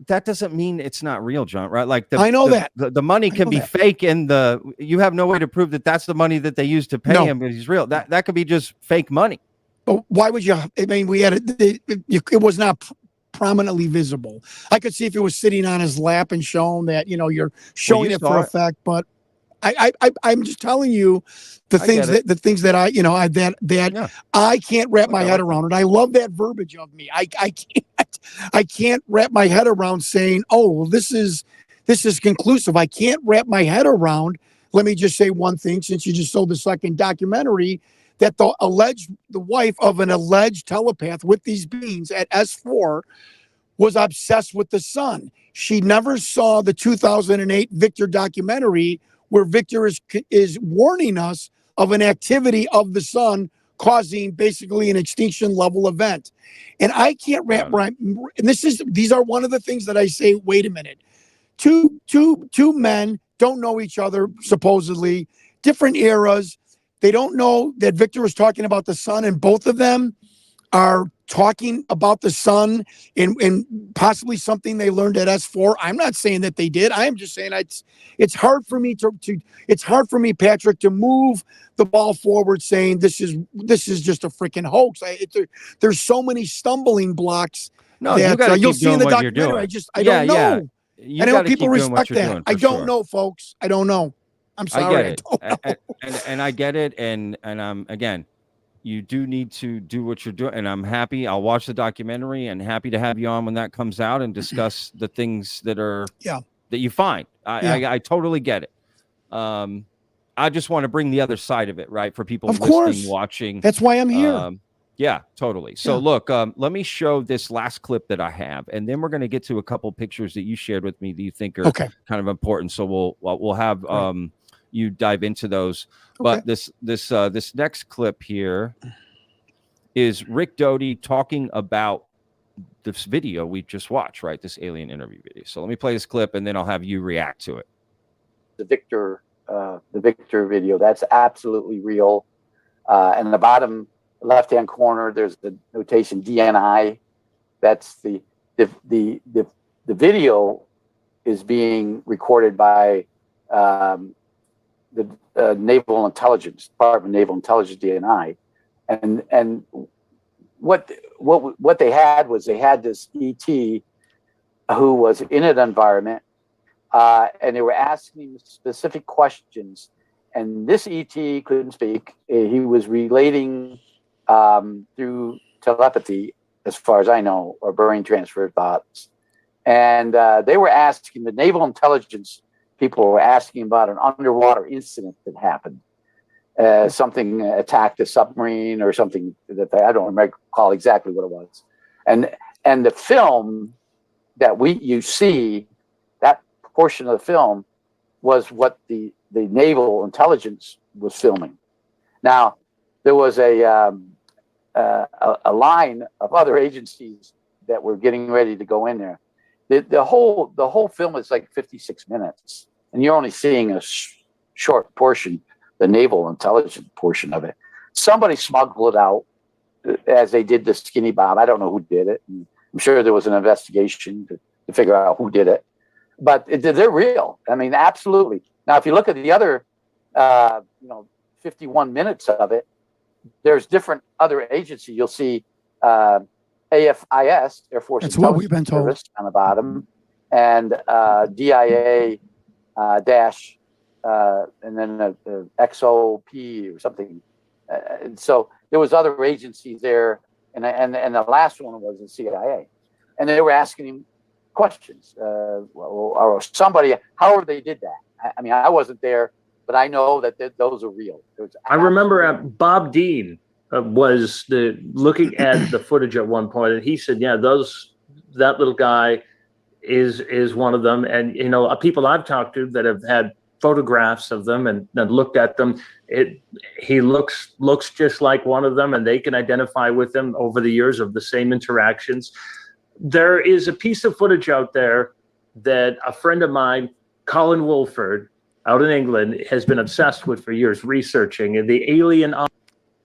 that doesn't mean it's not real, John. Right? Like I know that. the money can be fake, and you have no way to prove that that's the money that they used to pay him, but he's real. That could be just fake money. But why would you? I mean, we had it was not prominently visible. I could see if it was sitting on his lap and shown that, you're showing it for effect. But I'm just telling you the things that I can't wrap my head around. And I love that verbiage of me. I can't wrap my head around saying, oh, well, this is conclusive. I can't wrap my head around. Let me just say one thing, since you just sold the second documentary, that the wife of an alleged telepath with these beings at S4 was obsessed with the sun. She never saw the 2008 Victor documentary, where Victor is warning us of an activity of the sun causing basically an extinction level event. And I can't wrap right. And these are one of the things that I say, wait a minute. Two men don't know each other, supposedly, different eras. They don't know that Victor was talking about the sun, and both of them are talking about the sun and possibly something they learned at S4. I'm not saying that they did. I am just saying it's hard for me it's hard for me, Patrick, to move the ball forward saying this is just a freaking hoax. There's so many stumbling blocks. No, you got to you'll keep see in doing the what you're downdocumentary. doing. I don't know. Yeah. You and I got hope to people keep doing what respect you're that. doing. I don't know, folks. I don't know. I'm sorry. I get it. And I get it. And again, you do need to do what you're doing. And I'm happy. I'll watch the documentary and happy to have you on when that comes out and discuss the things that you find. I totally get it. I just want to bring the other side of it, right? For people listening, watching. That's why I'm here. Yeah, totally. So look, let me show this last clip that I have, and then we're going to get to a couple pictures that you shared with me that you think are kind of important. So we'll have you dive into those. But this next clip here is Rick Doty talking about this video we just watched, right? This alien interview video. So let me play this clip, and then I'll have you react to it. The Victor video, that's absolutely real. And in the bottom left-hand corner, there's the notation DNI. That's the video is being recorded by the Naval Intelligence Department, Naval Intelligence DNI, and what they had was this ET who was in an environment, and they were asking specific questions, and this ET couldn't speak. He was relating through telepathy, as far as I know, or brain transfer thoughts. And they were asking, the Naval Intelligence people were asking about an underwater incident that happened. Something attacked a submarine or something that I don't recall exactly what it was. And the film that you see, that portion of the film was what the Naval Intelligence was filming. Now, there was a line of other agencies that were getting ready to go in there. The whole film is like 56 minutes, and you're only seeing a short portion, the Naval Intelligence portion of it. Somebody smuggled it out, as they did the Skinny Bob. I don't know who did it. And I'm sure there was an investigation to figure out who did it, but they're real. I mean, absolutely. Now, if you look at the other, 51 minutes of it, there's different other agencies. You'll see AFIS, Air Force That's what we've been told, Service, on the bottom, and DIA dash, and then the XOP or something. And so there was other agencies there, and the last one was the CIA, and they were asking him questions. Or somebody, however they did that. I mean, I wasn't there, but I know that those are real. I remember Bob Dean was looking at the footage at one point, and he said, "Yeah, that little guy is one of them." And people I've talked to that have had photographs of them and looked at them, he looks just like one of them, and they can identify with him over the years of the same interactions. There is a piece of footage out there that a friend of mine, Colin Wolford, out in England, has been obsessed with for years, researching, and the alien. All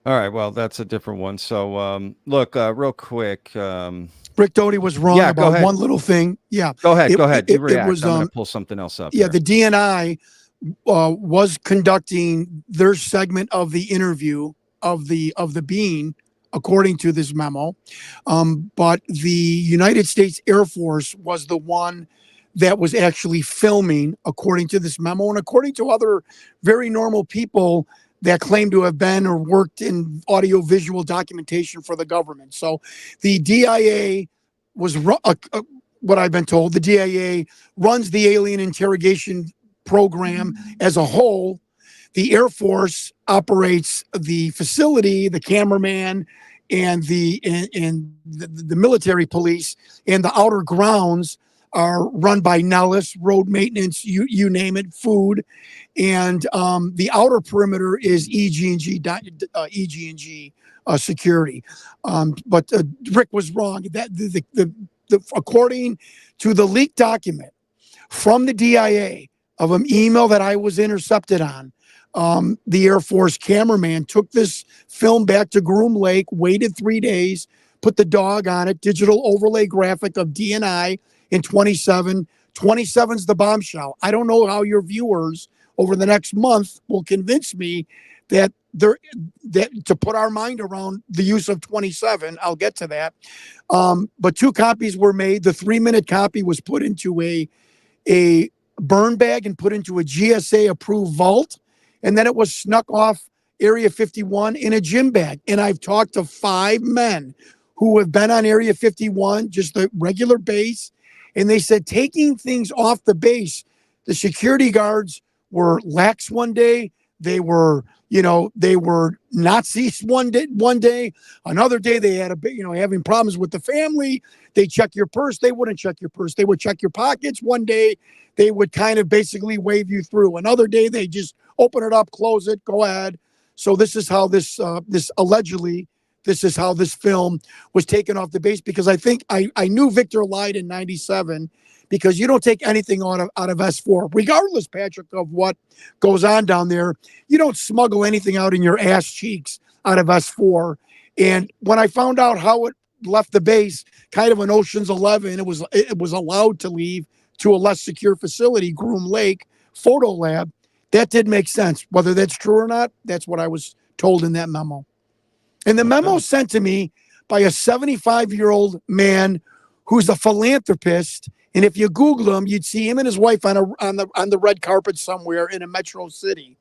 right, well, that's a different one. So, look, real quick. Rick Doty was wrong about one little thing. Yeah, go ahead. You react. It was, I'm going to pull something else up. Yeah, here. the DNI was conducting their segment of the interview of the being, according to this memo. But the United States Air Force was the one that was actually filming, according to this memo, and according to other very normal people that claim to have been or worked in audio-visual documentation for the government. So the DIA was, what I've been told, the DIA runs the alien interrogation program as a whole. The Air Force operates the facility, the cameraman, and the military police, and the outer grounds are run by Nellis, road maintenance, you name it, food, and the outer perimeter is EG&G security. But Rick was wrong. That according to the leaked document from the DIA of an email that I was intercepted on, the Air Force cameraman took this film back to Groom Lake, waited 3 days, put the dog on it, digital overlay graphic of DNI in 27. 27's the bombshell. I don't know how your viewers over the next month will convince me that to put our mind around the use of 27. I'll get to that. But 2 copies were made. The 3-minute copy was put into a burn bag and put into a GSA approved vault. And then it was snuck off Area 51 in a gym bag. And I've talked to 5 men who have been on Area 51, just the regular base. And they said taking things off the base, the security guards were lax one day. They were Nazis one day. Another day they had having problems with the family. They check your purse. They wouldn't check your purse. They would check your pockets. One day they would kind of basically wave you through. Another day they just open it up, close it, go ahead. So this is how this is how this film was taken off the base, because I think I knew Victor lied in 97, because you don't take anything out of S4, regardless, Patrick, of what goes on down there. You don't smuggle anything out in your ass cheeks out of S4. And when I found out how it left the base, kind of an Ocean's 11, it was allowed to leave to a less secure facility, Groom Lake Photo Lab. That did make sense. Whether that's true or not, that's what I was told in that memo. And the memo sent to me by a 75-year-old man who's a philanthropist. And if you Google him, you'd see him and his wife on the red carpet somewhere in a metro city.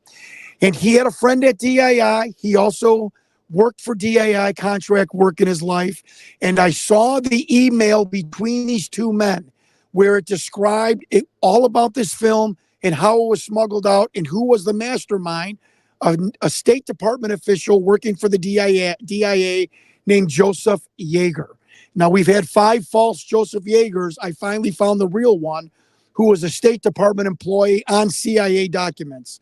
And he had a friend at DII. He also worked for DII contract work in his life. And I saw the email between these 2 men where it described all about this film and how it was smuggled out and who was the mastermind. A State Department official working for the DIA named Joseph Yeager. Now, we've had 5 false Joseph Yeagers. I finally found the real one, who was a State Department employee on CIA documents.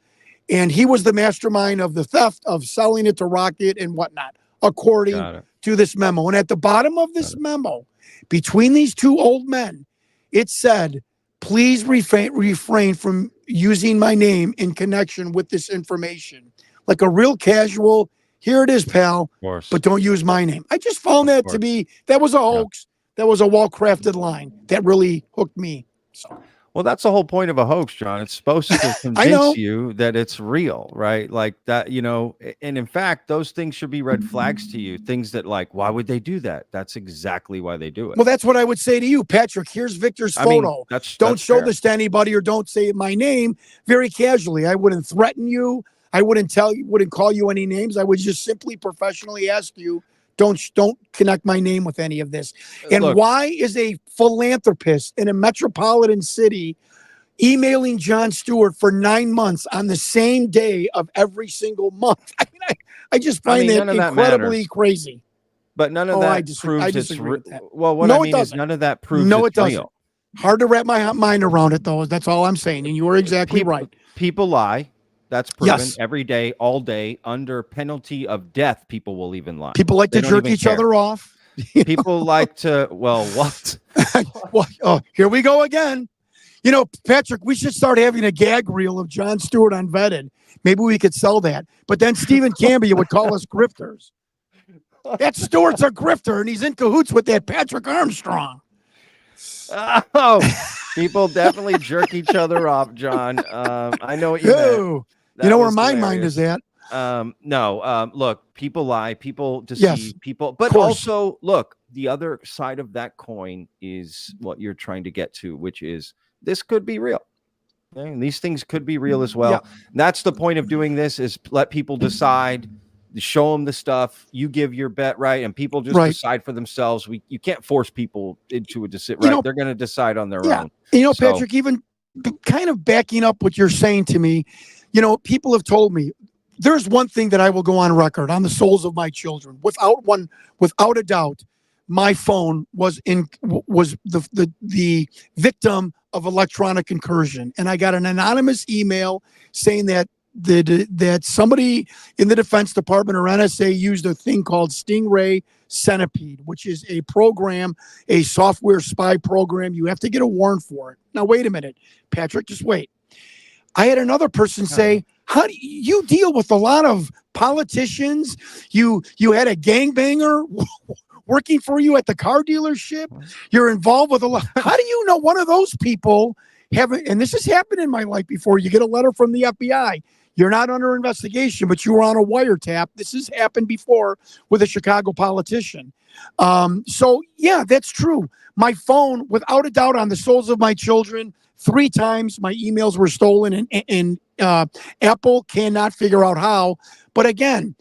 And he was the mastermind of the theft, of selling it to Rocket and whatnot, according to this memo. And at the bottom of this memo, between these 2 old men, it said, please refrain from using my name in connection with this information. Like a real casual, here it is, pal, but don't use my name. I just found that to be, that was a hoax. That was a well-crafted line. That really hooked me. So. Well, that's the whole point of a hoax, John. It's supposed to convince you that it's real, right? Like that, and in fact, those things should be red flags to you. Things that why would they do that? That's exactly why they do it. Well, that's what I would say to you, Patrick. Here's Victor's photo. Don't show this to anybody, or don't say my name very casually. I wouldn't threaten you. I wouldn't call you any names. I would just simply professionally ask you, don't connect my name with any of this. And look, why is a philanthropist in a metropolitan city emailing Jon Stewart for 9 months on the same day of every single month? I mean, I just find none that of that incredibly matters. crazy. But none of I that disagree proves it's with that. well. What No, I it mean is doesn't. none of that proves No, it it's doesn't. real. Hard to wrap my mind around it, though. That's all I'm saying. And you are exactly right. People lie. That's proven Yes. every day, all day, under penalty of death. People will even lie. People like They to don't jerk even each care. other off. People like to, well, what? Well, oh, here we go again. You know, Patrick, we should start having a gag reel of Jon Stewart on Vetted. Maybe we could sell that. But then Stephen Cambia would call us grifters. That Stewart's a grifter, and he's in cahoots with that Patrick Armstrong. Oh, people definitely jerk each other off, John. I know what you meant. You That know where was my mind is hilarious. at. No, look, people lie, people deceive, people, but course. also look, the other side of that coin is what you're trying to get to, which is this could be real. Okay? And these things could be real as well. Yeah. That's the point of doing this, is let people decide, show them the stuff, you give your bet, right? And people just decide for themselves. You can't force people into a decision, right? They're going to decide on their own. You know, Patrick, even kind of backing up what you're saying to me, you know, people have told me, there's one thing that I will go on record on the souls of my children, without a doubt. My phone was the victim of electronic incursion, and I got an anonymous email saying that that somebody in the Defense Department or NSA used a thing called Stingray Centipede, which is a program, a software spy program. You have to get a warrant for it. Now, wait a minute, Patrick, just wait. I had another person say, how do you deal with a lot of politicians? You had a gangbanger working for you at the car dealership. You're involved with a lot. How do you know one of those people haven't, and this has happened in my life before, you get a letter from the FBI. You're not under investigation, but you were on a wiretap. This has happened before with a Chicago politician. So yeah, that's true. My phone, without a doubt, on the souls of my children, 3 times my emails were stolen, and Apple cannot figure out how. But again,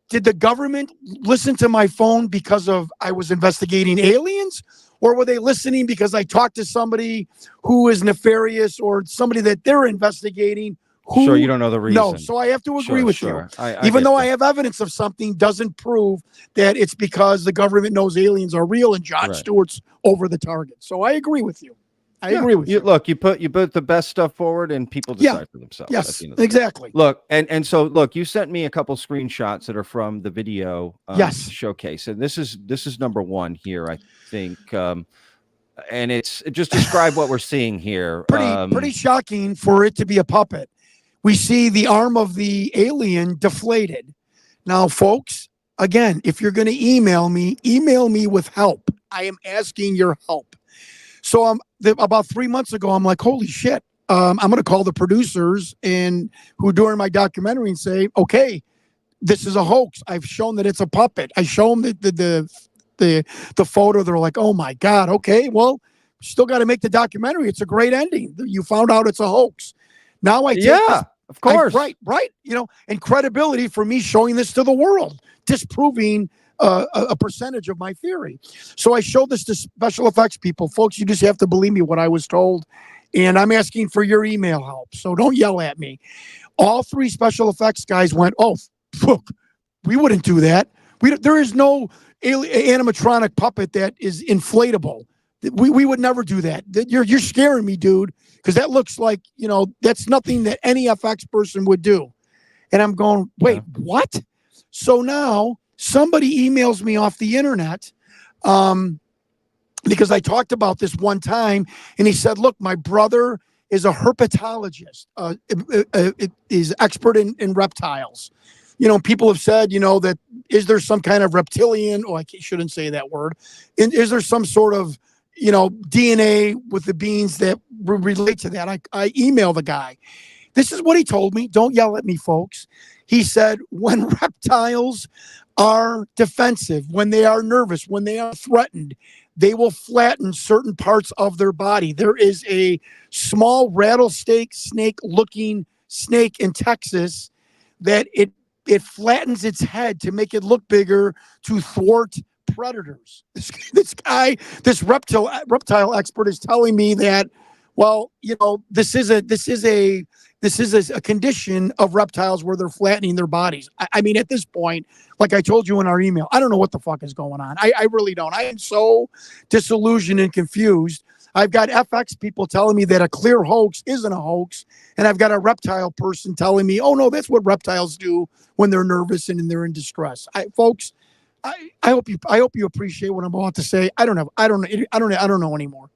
did the government listen to my phone because of I was investigating aliens? Or were they listening because I talked to somebody who is nefarious, or somebody that they're investigating? Sure, you don't know the reason. No, so I have to agree with you. Even though I have evidence of something, doesn't prove that it's because the government knows aliens are real and Jon Stewart's over the target. So I agree with you. I agree with you. Look, you put the best stuff forward, and people decide for themselves. Yes, exactly. Look, and so look, you sent me a couple screenshots that are from the video showcase, and this is number 1 here, I think. And it's just describe what we're seeing here. Pretty shocking for it to be a puppet. We see the arm of the alien deflated. Now, folks, again, if you're going to email me with help. I am asking your help. So about 3 months ago, I'm like, holy shit. I'm going to call the producers and who during my documentary and say, okay, this is a hoax. I've shown that it's a puppet. I show them the photo. They're like, oh my God. Okay, well, still got to make the documentary. It's a great ending. You found out it's a hoax. Now I take this, of course. Right. You know, and credibility for me showing this to the world, disproving a percentage of my theory. So I showed this to special effects people. Folks, you just have to believe me what I was told. And I'm asking for your email help. So don't yell at me. All 3 special effects guys went, oh, look, we wouldn't do that. There is no animatronic puppet that is inflatable. We would never do that. You're scaring me, dude, because that looks like, you know, that's nothing that any FX person would do. And I'm going, wait, what? So now somebody emails me off the internet because I talked about this one time, and he said, look, my brother is a herpetologist, is expert in reptiles. You know, people have said, you know, that is there some kind of reptilian, I shouldn't say that word. Is there some sort of, you know, DNA with the beings that relate to that? I emailed the guy. This is what he told me. Don't yell at me, folks. He said, when reptiles are defensive, when they are nervous, when they are threatened, they will flatten certain parts of their body. There is a small rattlesnake snake-looking snake in Texas that it flattens its head to make it look bigger to thwart predators. This guy, this reptile expert is telling me that, Well, this is a condition of reptiles where they're flattening their bodies. I mean, at this point, like I told you in our email, I don't know what the fuck is going on. I really don't. I am so disillusioned and confused. I've got FX people telling me that a clear hoax isn't a hoax. And I've got a reptile person telling me, oh no, that's what reptiles do when they're nervous and they're in distress. Folks, I hope you appreciate what I'm about to say. I don't know anymore.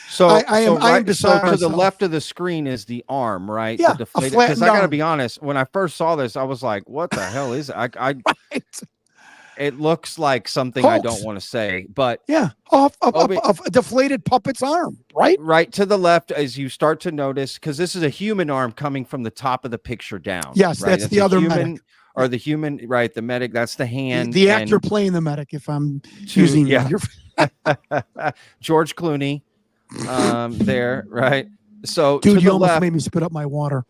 So I am so to the left of the screen is the arm, right? Yeah, Because flattened I got to arm. be honest, when I first saw this, I was like, "What the hell is it?" Right. It looks like something I Hoax. don't want to say, but Yeah, of a deflated puppet's arm, right? right to the left as you start to notice, because this is a human arm coming from the top of the picture down. Yes, right? that's the other human, medic. or the human, right? The medic, that's the hand. The actor and playing the medic, if I'm to- using yeah. your George Clooney, there, right? So dude, to you the almost left, made me spit up my water.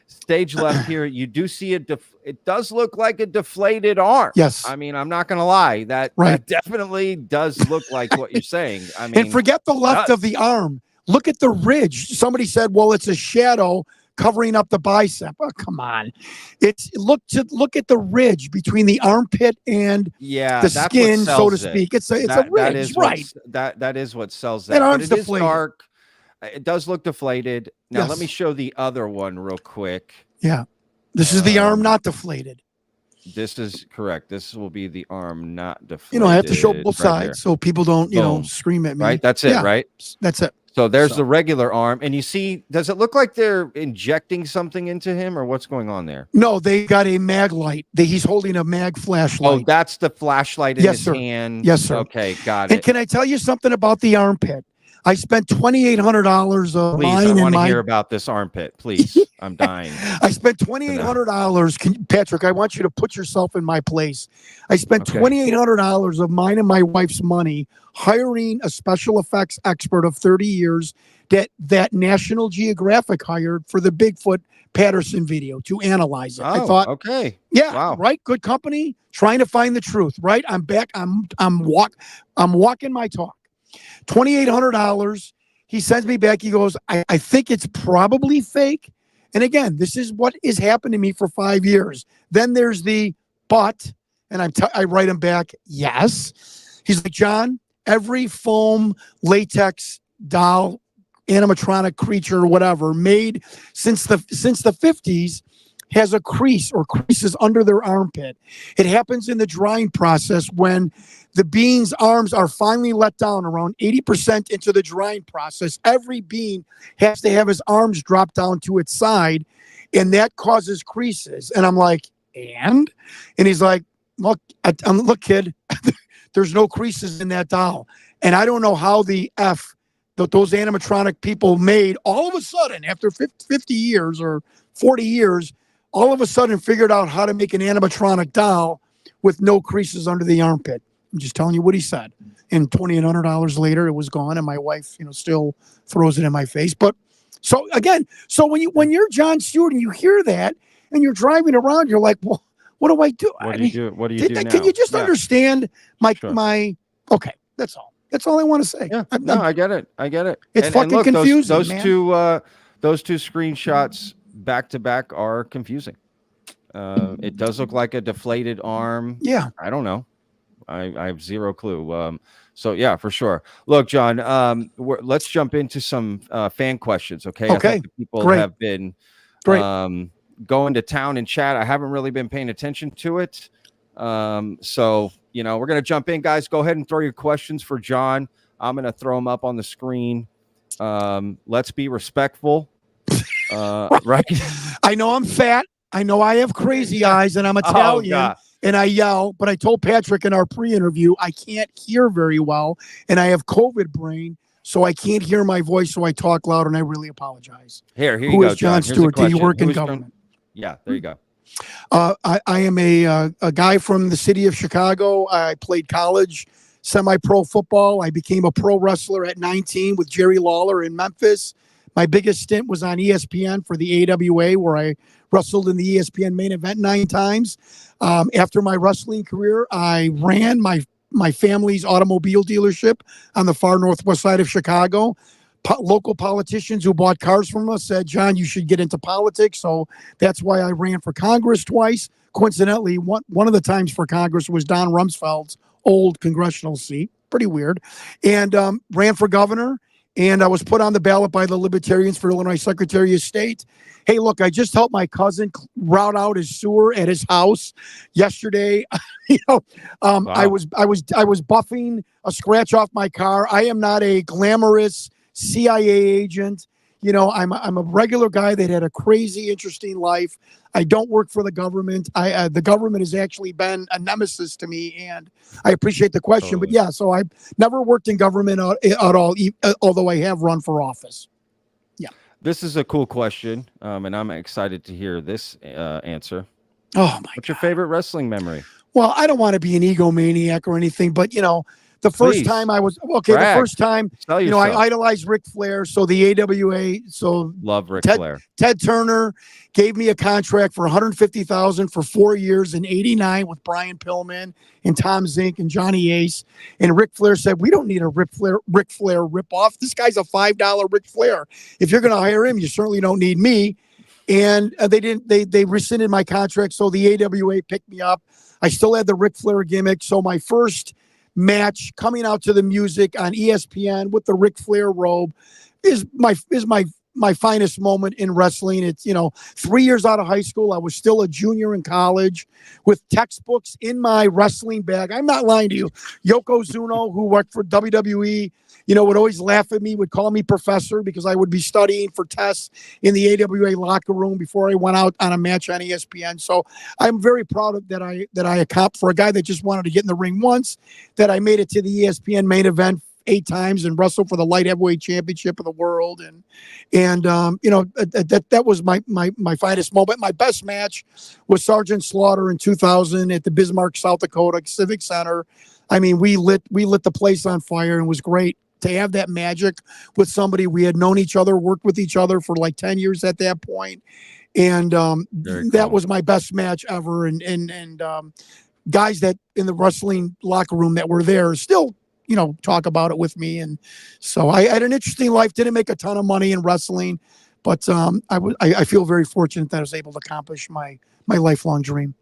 stage left here, you do see it does look like a deflated arm. Yes. I mean, I'm not gonna lie, that definitely does look like what you're saying. I mean, And forget the left of the arm. Look at the ridge. Somebody said, well, it's a shadow covering up the bicep. Oh, come on. Look at the ridge between the armpit and yeah, the that's what skin, so to sells it. speak. It's a That ridge, is right? That is what sells That that. But arm's it is deflated. dark. It does look deflated. Now let Yes. me show the other one real quick. Yeah. This is the arm not deflated. This is correct. This will be the arm not deflated. I have to show both right sides there. so people don't, Boom. scream at me. Right? That's it, Yeah, right? That's it. So there's the regular arm. And you see, does it look like they're injecting something into him or what's going on there? No, they got a mag light. He's holding a mag flashlight. Oh, that's the flashlight in Yes, his sir. hand. Yes, sir. Okay, got And it. can I tell you something about the armpit? I spent $2,800 of Please, mine I and want to my. hear about this armpit. Please, I'm dying. I spent $2,800. Patrick, I want you to put yourself in my place. I spent $2,800 of mine and my wife's money hiring a special effects expert of 30 years that National Geographic hired for the Bigfoot Patterson video to analyze it. I thought, okay. yeah, Wow. right. Good company, trying to find the truth. Right. I'm back. I'm walking my talk. $2,800. He sends me back. He goes, I think it's probably fake. And again, this is what has happened to me for 5 years. Then there's the but, and I write him back, yes. He's like, John, every foam latex doll, animatronic creature, or whatever, made since the 50s has a crease or creases under their armpit. It happens in the drying process when the bean's arms are finally let down around 80% into the drying process. Every bean has to have his arms drop down to its side, and that causes creases. And I'm like, and he's like, look, look, kid, there's no creases in that doll. And I don't know how the F that those animatronic people made all of a sudden after 50 years or 40 years, all of a sudden figured out how to make an animatronic doll with no creases under the armpit. I'm just telling you what he said. And $2,800 later, it was gone. And my wife, still throws it in my face. But so again, when you're Jon Stewart and you hear that and you're driving around, you're like, well, what do I do? What do you do? What do you do now? Can you just understand Sure. my, okay, that's all. That's all I want to say. Yeah, no, I get it. It's fucking look, confusing, Those man. those two screenshots back to back are confusing. It does look like a deflated arm. Yeah. I don't know. I have zero clue. So yeah, for sure. Look, John, let's jump into some fan questions. Okay. Okay. I think the people Great. have been Great. going to town in chat. I haven't really been paying attention to it. So, we're going to jump in, guys. Go ahead and throw your questions for John. I'm going to throw them up on the screen. Let's be respectful. Right. I know I'm fat. I know I have crazy eyes and I'm Italian and I yell, but I told Patrick in our pre-interview, I can't hear very well and I have COVID brain, so I can't hear my voice. So I talk loud and I really apologize. Here you Who go, is Jon Here's a Stewart? Do you question. work in Who's government? Yeah, there you go. I am a guy from the city of Chicago. I played college, semi-pro football. I became a pro wrestler at 19 with Jerry Lawler in Memphis. My biggest stint was on ESPN for the AWA, where I wrestled in the ESPN main event 9 times. After my wrestling career, I ran my family's automobile dealership on the far northwest side of Chicago. local politicians who bought cars from us said, John, you should get into politics. So that's why I ran for Congress twice. Coincidentally, one of the times for Congress was Don Rumsfeld's old congressional seat. Pretty weird. And ran for governor. And I was put on the ballot by the Libertarians for Illinois Secretary of State. Hey, look, I just helped my cousin route out his sewer at his house yesterday. Wow. I was buffing a scratch off my car. I am not a glamorous CIA agent. I'm a regular guy that had a crazy, interesting life. I don't work for the government. The government has actually been a nemesis to me, and I appreciate the question. Totally. But yeah, so I've never worked in government at all, although I have run for office. Yeah. This is a cool question, and I'm excited to hear this answer. Oh my! What's your favorite wrestling memory? Well, I don't want to be an egomaniac or anything, but the first time I was okay. Brag. The first time, Tell I yourself. idolized Ric Flair. So the AWA, so Love Ric Flair. Ted Turner gave me a contract for $150,000 for 4 years in '89 with Brian Pillman and Tom Zink and Johnny Ace. And Ric Flair said, "We don't need a Ric Flair ripoff. This guy's a $5 Ric Flair. If you're going to hire him, you certainly don't need me." And they didn't. They rescinded my contract. So the AWA picked me up. I still had the Ric Flair gimmick. So my first match coming out to the music on ESPN with the Ric Flair robe is my finest moment in wrestling. It's 3 years out of high school. I was still a junior in college with textbooks in my wrestling bag. I'm not lying to you. Yokozuna, who worked for WWE, would always laugh at me, would call me professor because I would be studying for tests in the AWA locker room before I went out on a match on ESPN. So I'm very proud of that I accomplished for a guy that just wanted to get in the ring once, that I made it to the ESPN main event 8 times and wrestled for the light heavyweight championship of the world. And that was my finest moment. My best match was Sergeant Slaughter in 2000 at the Bismarck, South Dakota Civic Center. I mean, we lit the place on fire, and it was great to have that magic with somebody. We had known each other, worked with each other for like 10 years at that point. And that was my best match ever. And guys that in the wrestling locker room that were there still, talk about it with me. And so I had an interesting life, didn't make a ton of money in wrestling, but I feel very fortunate that I was able to accomplish my lifelong dream.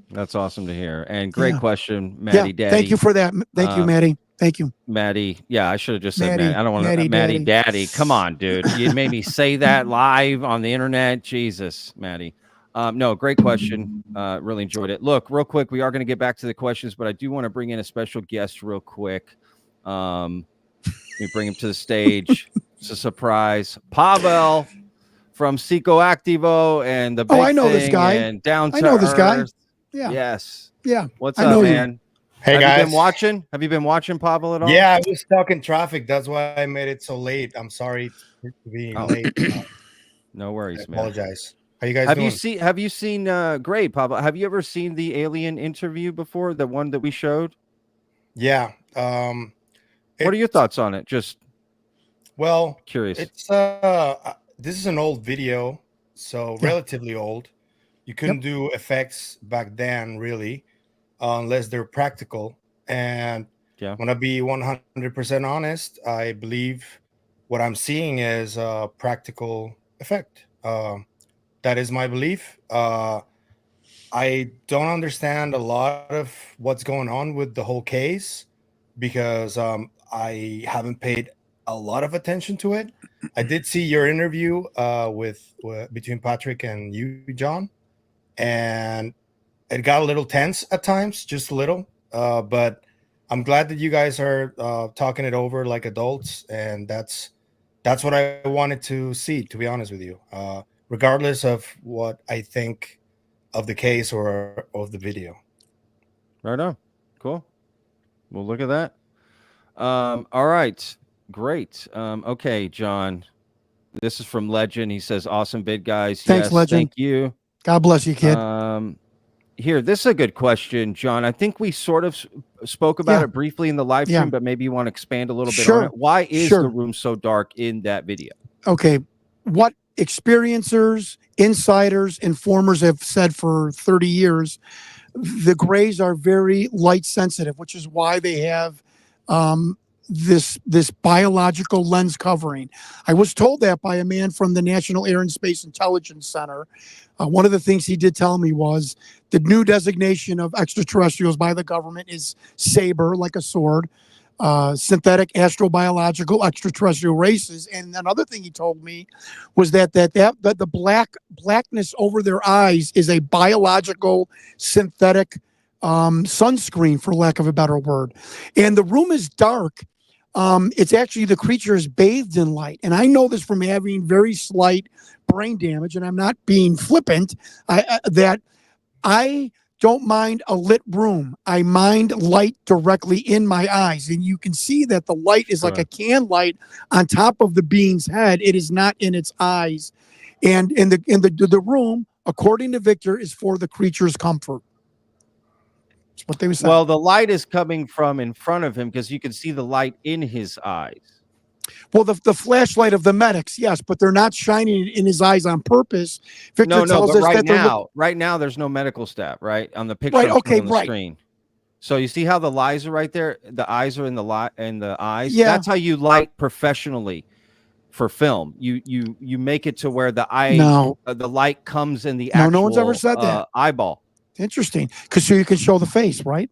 That's awesome to hear. And great question, Maddie Daddy. Thank you for that. Thank you, Maddie. Thank you. Maddie. Yeah, I should have just said Maddie. I don't want to. Maddie Daddy. Come on, dude. You made me say that live on the internet. Jesus, Maddie. No, great question. Really enjoyed it. Look, real quick, we are going to get back to the questions, but I do want to bring in a special guest real quick. Let me bring him to the stage. It's a surprise. Pavo from Psicoactivo and the Big I know this Thing guy. And Down to I know this guy. Earth. Yeah. Yes. Yeah. What's I up, know you. man? Hey Have guys, you been watching? Have you been watching Pablo at all? Yeah, I was stuck in traffic. That's why I made it so late. I'm sorry for being late. No worries, I man. apologize. How you guys doing? Have you seen great, Pablo? Have you ever seen the alien interview before? The one that we showed? Yeah. What are your thoughts on it? Just curious. It's this is an old video, so relatively old. You couldn't do effects back then, really, unless they're practical. And when I be 100% honest, I believe what I'm seeing is a practical effect. That is my belief. I don't understand a lot of what's going on with the whole case because I haven't paid a lot of attention to it. I did see your interview between Patrick and you, John, and it got a little tense at times, just a little. But I'm glad that you guys are talking it over like adults, and that's what I wanted to see, to be honest with you. Regardless of what I think of the case or of the video. Right on. Cool. Well, look at that. All right. Great. Okay, John. This is from Legend. He says, awesome vid, guys. Thanks, yes, Legend. Thank you. God bless you, kid. Here, this is a good question, John. I think we sort of spoke about it briefly in the live stream, but maybe you want to expand a little bit on it. Why is the room so dark in that video? Okay. What experiencers, insiders, informers have said for 30 years, the grays are very light sensitive, which is why they have this biological lens covering. I was told that by a man from the National Air and Space Intelligence Center. One of the things he did tell me was the new designation of extraterrestrials by the government is saber, like a sword, synthetic astrobiological extraterrestrial races. And another thing he told me was that the blackness over their eyes is a biological synthetic sunscreen, for lack of a better word. And the room is dark. It's actually the creature is bathed in light. And I know this from having very slight brain damage, and I'm not being flippant, that I don't mind a lit room. I mind light directly in my eyes. And you can see that the light is like a can light on top of the being's head. It is not in its eyes. And in the room, according to Victor, is for the creature's comfort. That's what they were saying. Well, the light is coming from in front of him because you can see the light in his eyes. Well, the flashlight of the medics, yes, but they're not shining in his eyes on purpose. Victor tells us that right now, there's no medical staff, right, on the picture on the screen. So you see how the lights are right there? The eyes are in the eyes. Yeah. That's how you light professionally for film. You make it to where the eye, the light comes in the actual no one's ever said that. Eyeball. Interesting, because so you can show the face, right?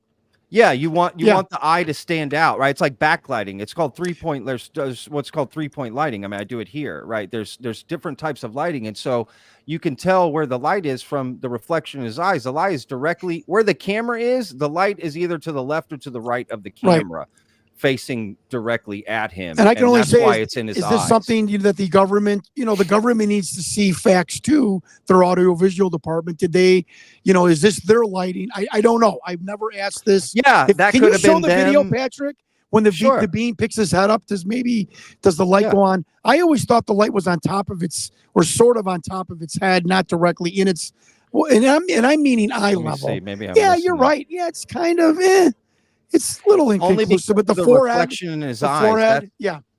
Yeah, you want the eye to stand out, right? It's like backlighting. It's called 3-point. There's what's called 3-point lighting. I mean, I do it here, right? There's different types of lighting, and so you can tell where the light is from the reflection in his eyes. The light is directly where the camera is. The light is either to the left or to the right of the camera, facing directly at him. And I can only say, why it's in his eyes. Is this something that the government, the government needs to see facts too, their audiovisual department? Did they, is this their lighting? I don't know. I've never asked this. Yeah, that could have been them. Can you show the video, Patrick? When the being picks his head up, does the light go on? I always thought the light was on top of its, or sort of on top of its head, not directly in its, and I'm meaning eye level. See, maybe you're right. Yeah, it's kind of It's a little inconclusive, but the forehead, reflection in his eyes, forehead,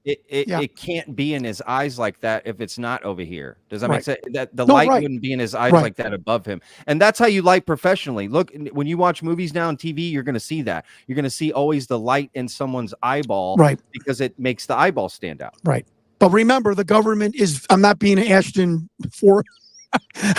it can't be in his eyes like that if it's not over here. Does that make sense? That the light wouldn't be in his eyes like that above him. And that's how you light professionally. Look, when you watch movies now on TV, you're going to see that. You're going to see always the light in someone's eyeball, because it makes the eyeball stand out. Right. But remember, the government is. I'm not being Ashton for.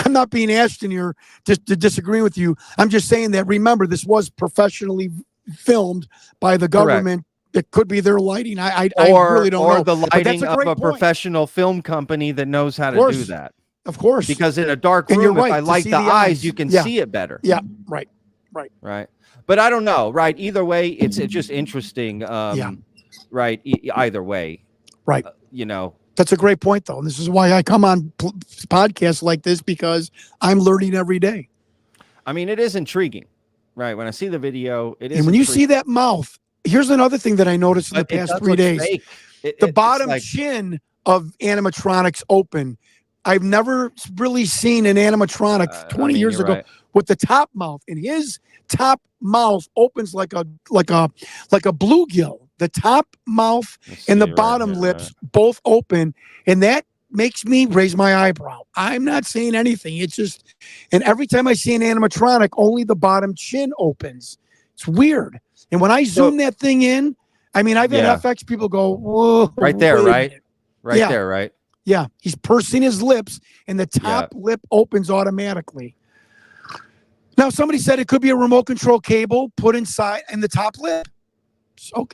I'm not being Ashton here to disagree with you. I'm just saying that. Remember, this was professionally filmed by the government. It could be their lighting. I really don't know. Or the lighting of a professional film company that knows how to do that. Of course. Because in a dark room, if I light the eyes, you can see it better. Yeah, right. But I don't know, right? Either way, it's just interesting. Right. Either way. Right. That's a great point, though. And this is why I come on podcasts like this, because I'm learning every day. I mean, it is intriguing. Right. When I see the video, it is. And when you see that mouth, here's another thing that I noticed in the past 3 days. The bottom chin of animatronics open. I've never really seen an animatronic 20 years ago with the top mouth. And his top mouth opens like a bluegill. The top mouth and the bottom lips both open. And that makes me raise my eyebrow. I'm not saying anything. It's just, and every time I see an animatronic, only the bottom chin opens. It's weird. And when I zoom that thing in, I mean, I've had FX people go, whoa. Right there, right? Right there, right? Yeah. He's pursing his lips and the top lip opens automatically. Now, somebody said it could be a remote control cable put inside in the top lip. So,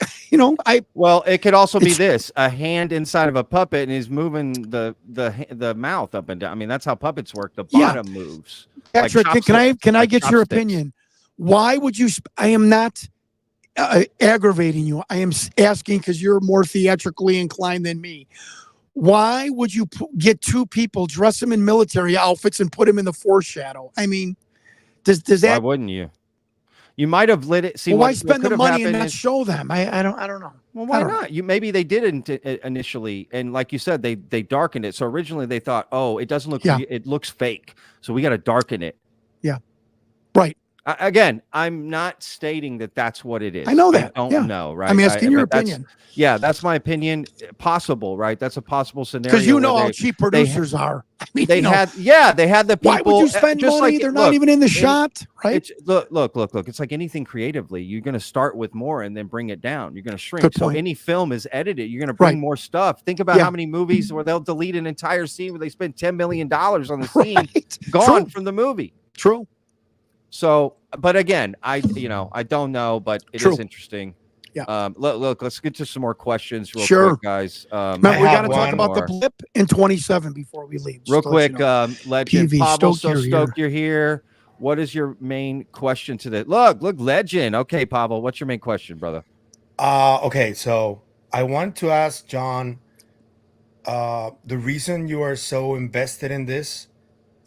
well, it could also be a hand inside of a puppet, and he's moving the mouth up and down. I mean, that's how puppets work. The bottom moves. Patrick, can I get your opinion? Why would you? I am not aggravating you. I am asking because you're more theatrically inclined than me. Why would you get two people, dress them in military outfits, and put them in the foreshadow? I mean, does that? Why wouldn't you? You might have lit it. See, why spend the money and not show them? I don't know. Well, why not? Maybe they did initially, and like you said, they darkened it. So originally they thought, oh, it doesn't look, it looks fake, so we got to darken it. Yeah, right. Again, I'm not stating that that's what it is. I know that. I don't know, right? I'm asking your but opinion. Yeah, that's my opinion. Possible, right? That's a possible scenario. Because you know how cheap producers are. I mean, they had the people. Why would you spend just money? like, They're not even in the shot, right? Look. It's like anything creatively. You're going to start with more and then bring it down. You're going to shrink. Good So point. any film is edited. You're going to bring more stuff. Think about how many movies where they'll delete an entire scene where they spend $10 million on the scene, gone from the movie. True. So, but again, I don't know, but it is interesting. Yeah. Look, let's get to some more questions real quick, guys. Remember, we got to talk about the blip in 27 before we leave. Real quick, Legend. PV, Pavo, stoked you're here. What is your main question to the look, Legend? Okay, Pavo, what's your main question, brother? Okay, so I want to ask Jon, the reason you are so invested in this.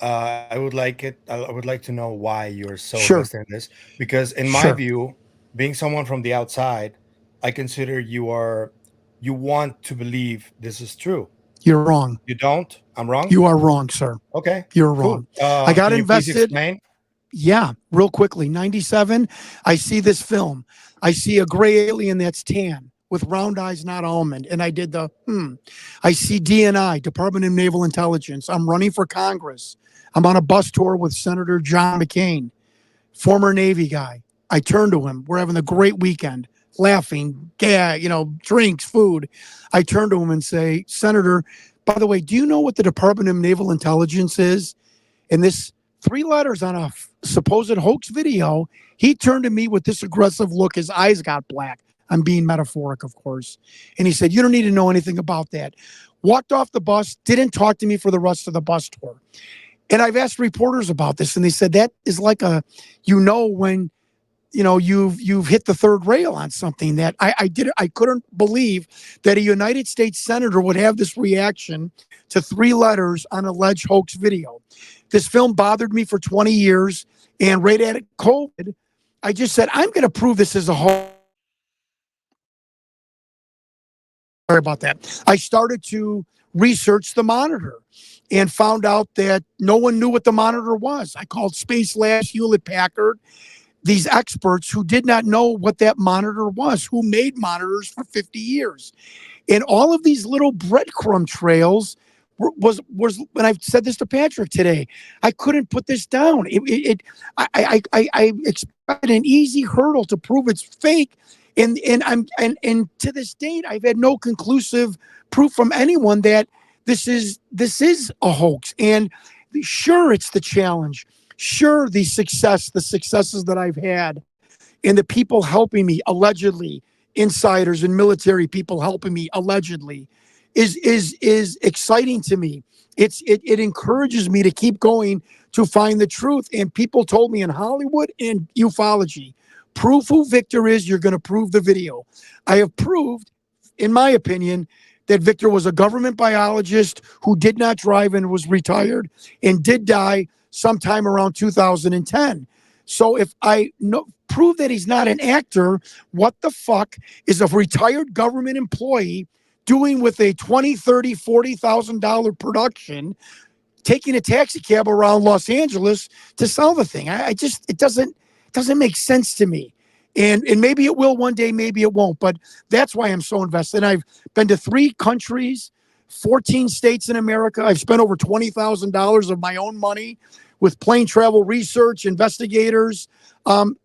I would like to know why you're so invested in this, because in my view, being someone from the outside, I consider you want to believe this is true. You're wrong. You don't? I'm wrong? You are wrong, sir. Okay. You're wrong. I got invested. Yeah, real quickly. 97, I see this film. I see a gray alien that's tan with round eyes, not almond. And I did I see DNI, Department of Naval Intelligence. I'm running for Congress. I'm on a bus tour with Senator John McCain, former Navy guy. I turn to him. We're having a great weekend, laughing, drinks, food. I turn to him and say, Senator, by the way, do you know what the Department of Naval Intelligence is? And this 3 letters on a supposed hoax video, he turned to me with this aggressive look. His eyes got black. I'm being metaphoric, of course. And he said, you don't need to know anything about that. Walked off the bus, didn't talk to me for the rest of the bus tour. And I've asked reporters about this, and they said that is like when you've hit the third rail on something. That I couldn't believe that a United States senator would have this reaction to 3 letters on alleged hoax video. This film bothered me for 20 years, and right at COVID, I just said, I'm going to prove this is a hoax. Sorry about that. I started to research the monitor and found out that no one knew what the monitor was. I called Space Labs, Hewlett Packard, these experts who did not know what that monitor was, who made monitors for 50 years. And all of these little breadcrumb trails was when I said this to Patrick today, I couldn't put this down. I expected an easy hurdle to prove it's fake. And to this date, I've had no conclusive proof from anyone that this is a hoax. And sure, it's the challenge. Sure, the successes that I've had, and the people helping me, allegedly, insiders and military people helping me, allegedly, is exciting to me. It encourages me to keep going to find the truth. And people told me in Hollywood and ufology, prove who Victor is, you're going to prove the video. I have proved, in my opinion, that Victor was a government biologist who did not drive and was retired and did die sometime around 2010. So if I prove that he's not an actor, what the fuck is a retired government employee doing with a $20,000, $30,000, $40,000 production, taking a taxi cab around Los Angeles to sell the thing? It doesn't make sense to me. And maybe it will one day, maybe it won't. But that's why I'm so invested. I've been to 3 countries, 14 states in America. I've spent over $20,000 of my own money with plane travel research, investigators. I'm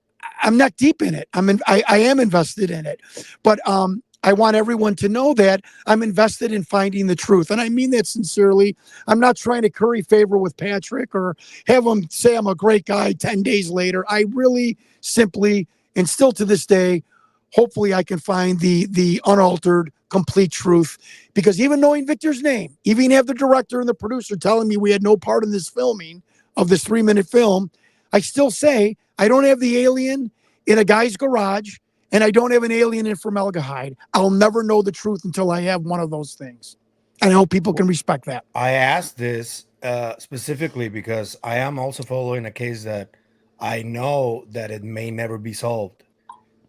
not deep in it. I am invested in it. But I want everyone to know that I'm invested in finding the truth. And I mean that sincerely. I'm not trying to curry favor with Patrick or have him say I'm a great guy 10 days later. I really simply, and still to this day, hopefully I can find the unaltered, complete truth. Because even knowing Victor's name, even have the director and the producer telling me we had no part in this filming of this 3-minute film, I still say I don't have the alien in a guy's garage, and I don't have an alien in formaldehyde. I'll never know the truth until I have one of those things. And I hope people can respect that. I asked this specifically because I am also following a case that I know that it may never be solved.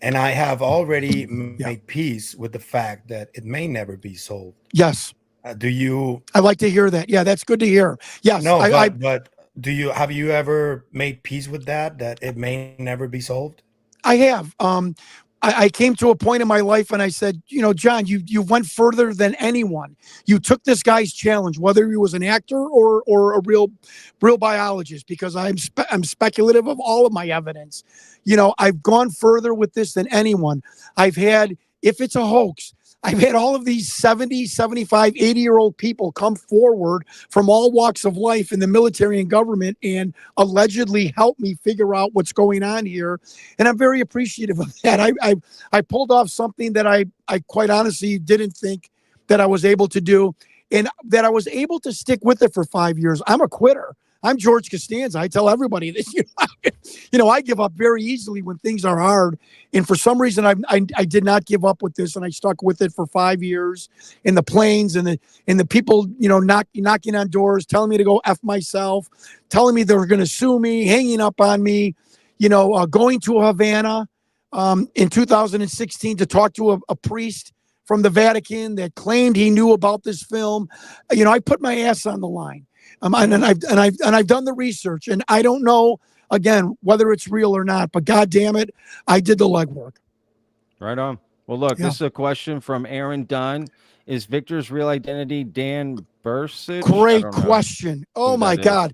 And I have already made peace with the fact that it may never be solved. Yes. Do you? I like to hear that. Yeah, that's good to hear. Yes. No, but have you ever made peace with that it may never be solved? I have. I came to a point in my life and I said, John, you went further than anyone. You took this guy's challenge, whether he was an actor or a real biologist, because I'm speculative of all of my evidence. I've gone further with this than anyone. I've had, if it's a hoax, I've had all of these 70, 75, 80-year-old people come forward from all walks of life in the military and government and allegedly help me figure out what's going on here. And I'm very appreciative of that. I pulled off something that I quite honestly didn't think that I was able to do, and that I was able to stick with it for 5 years. I'm a quitter. I'm George Costanza. I tell everybody this. I give up very easily when things are hard. And for some reason, I did not give up with this, and I stuck with it for 5 years. In the planes and the people, knocking on doors, telling me to go F myself, telling me they were going to sue me, hanging up on me, going to Havana in 2016 to talk to a priest from the Vatican that claimed he knew about this film. I put my ass on the line. And I've done the research, and I don't know, again, whether it's real or not, but God damn it, I did the legwork. Right on. Well, look, this is a question from Aaron Dunn. Is Victor's real identity Dan Bursich? Great question. Oh my God.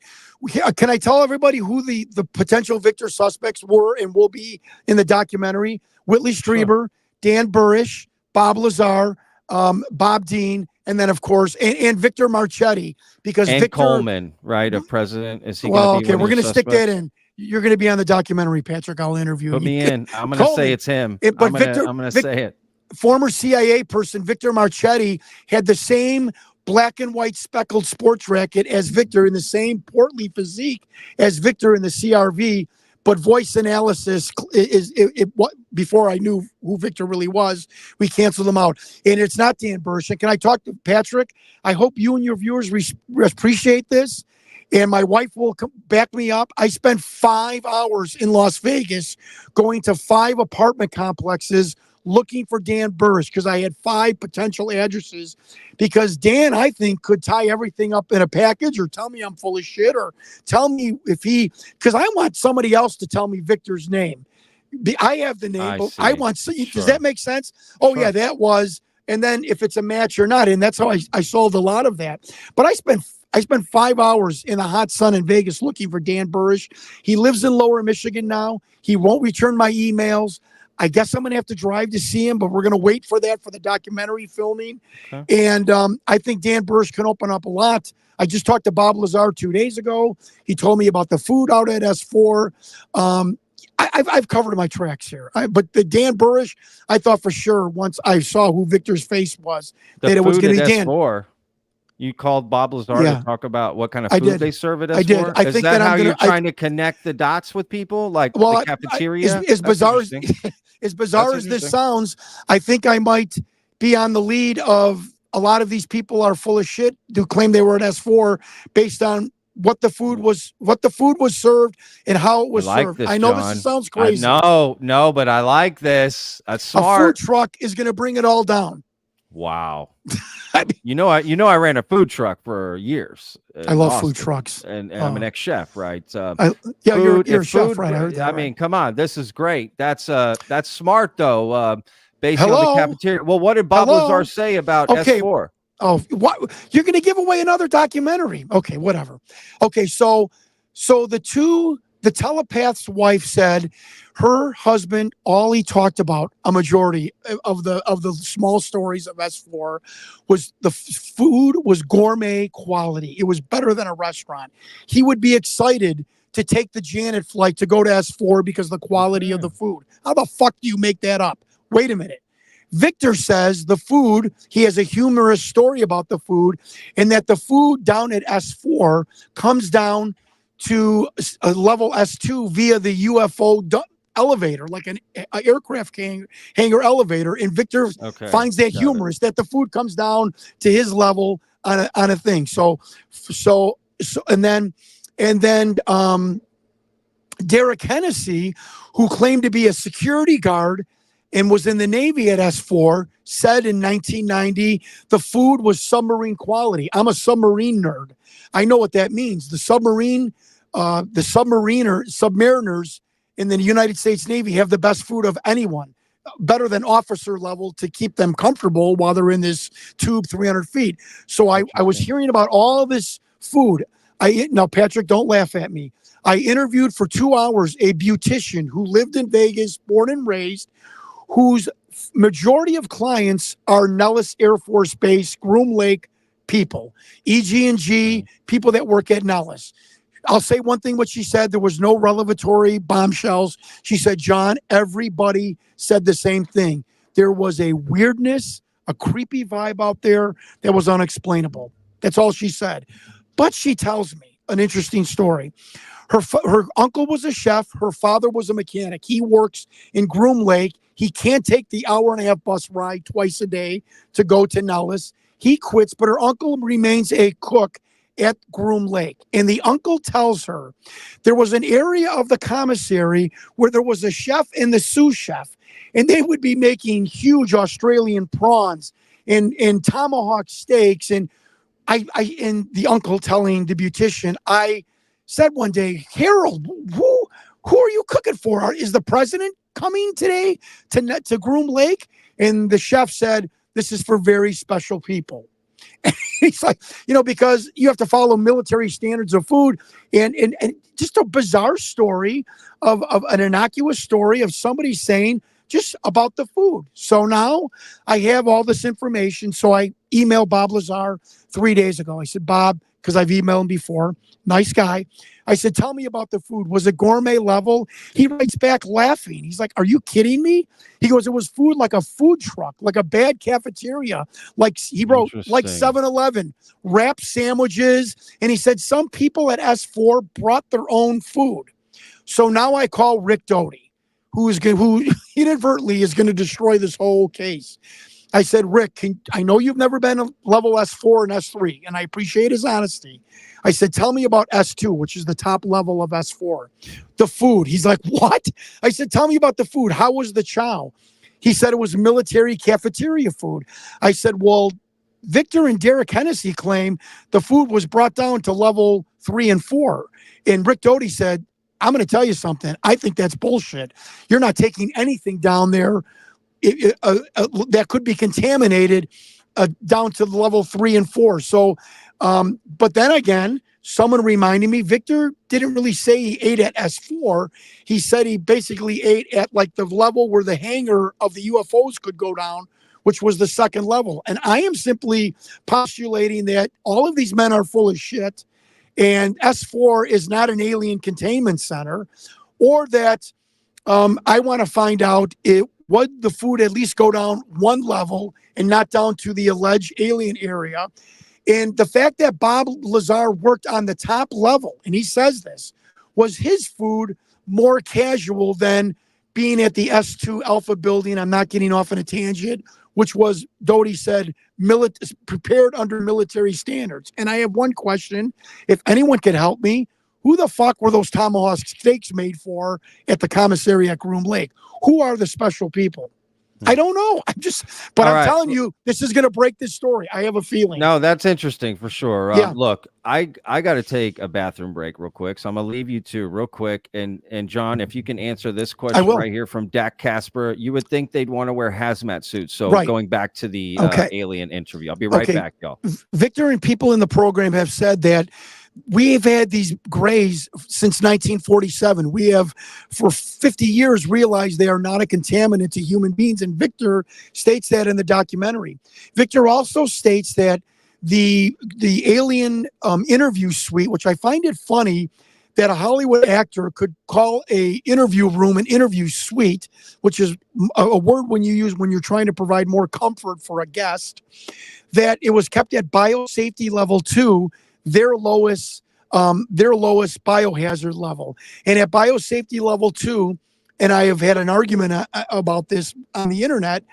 Can I tell everybody who the potential Victor suspects were and will be in the documentary? Whitley Strieber, Dan Burish, Bob Lazar, Bob Dean, and then, of course, and Victor Marchetti, because and Victor Coleman, right, of president. Is he? Well, okay, we're going to stick that in. You're going to be on the documentary, Patrick. I'll interview you. Put me in. I'm going to say it's him. I'm going to say it. Former CIA person Victor Marchetti had the same black and white speckled sports racket as Victor, in the same portly physique as Victor in the CRV. But voice analysis before I knew who Victor really was, we canceled him out. And it's not Dan Bursch. And can I talk to Patrick? I hope you and your viewers appreciate this. And my wife will back me up. I spent 5 hours in Las Vegas going to 5 apartment complexes looking for Dan Bursch, because I had 5 potential addresses, because Dan, I think, could tie everything up in a package, or tell me I'm full of shit, or tell me because I want somebody else to tell me Victor's name. I have the name, but I want, does that make sense? Oh, sure. Yeah, that was, and then if it's a match or not, and that's how I solved a lot of that. But I spent 5 hours in the hot sun in Vegas looking for Dan Bursch. He lives in Lower Michigan now. He won't return my emails. I guess I'm going to have to drive to see him, but we're going to wait for that for the documentary filming. Okay. And I think Dan Bursch can open up a lot. I just talked to Bob Lazar 2 days ago. He told me about the food out at S4. I've covered my tracks here. But the Dan Bursch, I thought for sure once I saw who Victor's face was, that it was going to be Dan. S4. You called Bob Lazar to talk about what kind of food they serve at S4? I did. I think that how you're trying to connect the dots with people, like the cafeteria? As bizarre as this sounds, I think I might be on the lead of a lot of these people are full of shit who claim they were at S4 based on what the food was served and how it was served. I know this sounds crazy. No, but I like this. That's smart. A food truck is going to bring it all down. Wow. I ran a food truck for years. I love food trucks, and I'm an ex-chef, right? You're a chef, right? I heard that. I mean, come on, this is great. That's smart though. Based on the cafeteria. Well, what did Bob Lazar say about S4? Oh, what? You're going to give away another documentary? Okay, whatever. Okay, so the telepath's wife said her husband, all he talked about, a majority of the small stories of S4, was the food was gourmet quality. It was better than a restaurant. He would be excited to take the Janet flight to go to S4 because of the quality of the food. How the fuck do you make that up? Wait a minute. Victor says the food, he has a humorous story about the food, and that the food down at S4 comes down to a level S2 via the UFO elevator, like an aircraft hangar elevator. And Victor finds that humorous, that the food comes down to his level on a thing. So and then Derek Hennessy, who claimed to be a security guard and was in the Navy at S4, said in 1990 the food was submarine quality. I'm a submarine nerd. I know what that means. The submarine the submariners in the United States Navy have the best food of anyone, better than officer level, to keep them comfortable while they're in this tube 300 feet. So I was hearing about all this food. Now, Patrick, don't laugh at me. I interviewed for 2 hours a beautician who lived in Vegas, born and raised, whose majority of clients are Nellis Air Force Base, Groom Lake people, EG&G, people that work at Nellis. I'll say one thing, what she said, there was no revelatory bombshells. She said, John, everybody said the same thing. There was a weirdness, a creepy vibe out there that was unexplainable. That's all she said. But she tells me an interesting story. Her uncle was a chef. Her father was a mechanic. He works in Groom Lake. He can't take the hour-and-a-half bus ride twice a day to go to Nellis. He quits, but her uncle remains a cook at Groom Lake. And the uncle tells her there was an area of the commissary where there was a chef and the sous chef, and they would be making huge Australian prawns and tomahawk steaks. And and the uncle telling the beautician, I said one day, Harold, who are you cooking for? Is the president coming today to Groom Lake? And the chef said, this is for very special people. And he's like, because you have to follow military standards of food, and just a bizarre story of an innocuous story of somebody saying just about the food. So now I have all this information. So I emailed Bob Lazar 3 days ago. I said, Bob, because I've emailed him before, nice guy. I said, tell me about the food. Was it gourmet level? He writes back laughing. He's like, are you kidding me? He goes, it was food like a food truck, like a bad cafeteria. Like he wrote, like 7-Eleven, wrap sandwiches. And he said some people at S4 brought their own food. So now I call Rick Doty, who inadvertently is going to destroy this whole case. I said, Rick, I know you've never been a level S4 and S3, and I appreciate his honesty. I said, tell me about S2, which is the top level of S4. The food. He's like, what? I said, tell me about the food. How was the chow? He said it was military cafeteria food. I said, well, Victor and Derek Hennessy claim the food was brought down to level 3 and 4. And Rick Doty said, I'm going to tell you something. I think that's bullshit. You're not taking anything down there that could be contaminated down to level 3 and 4. So, but then again, someone reminded me, Victor didn't really say he ate at S4. He said he basically ate at like the level where the hangar of the UFOs could go down, which was the second level. And I am simply postulating that all of these men are full of shit, and S4 is not an alien containment center, or that I want to find out would the food at least go down one level and not down to the alleged alien area. And the fact that Bob Lazar worked on the top level, and he says this, was his food more casual than being at the S2 Alpha building? I'm not getting off on a tangent, which was, Doty said, prepared under military standards. And I have one question. If anyone could help me, who the fuck were those tomahawk steaks made for at the commissary at Groom Lake? Who are the special people? I don't know. I'm telling you, this is going to break this story. I have a feeling. No, that's interesting for sure. Yeah. Look, I got to take a bathroom break real quick, so I'm going to leave you two real quick. And John, if you can answer this question right here from Dak Casper, you would think they'd want to wear hazmat suits. So going back to the alien interview, I'll be right back, y'all. Victor and people in the program have said that we've had these grays since 1947. We have, for 50 years, realized they are not a contaminant to human beings. And Victor states that in the documentary. Victor also states that the alien interview suite, which I find it funny that a Hollywood actor could call a interview room an interview suite, which is a word when you're trying to provide more comfort for a guest, that it was kept at biosafety level 2, their lowest biohazard level. And at biosafety level 2, and I have had an argument about this on the internet,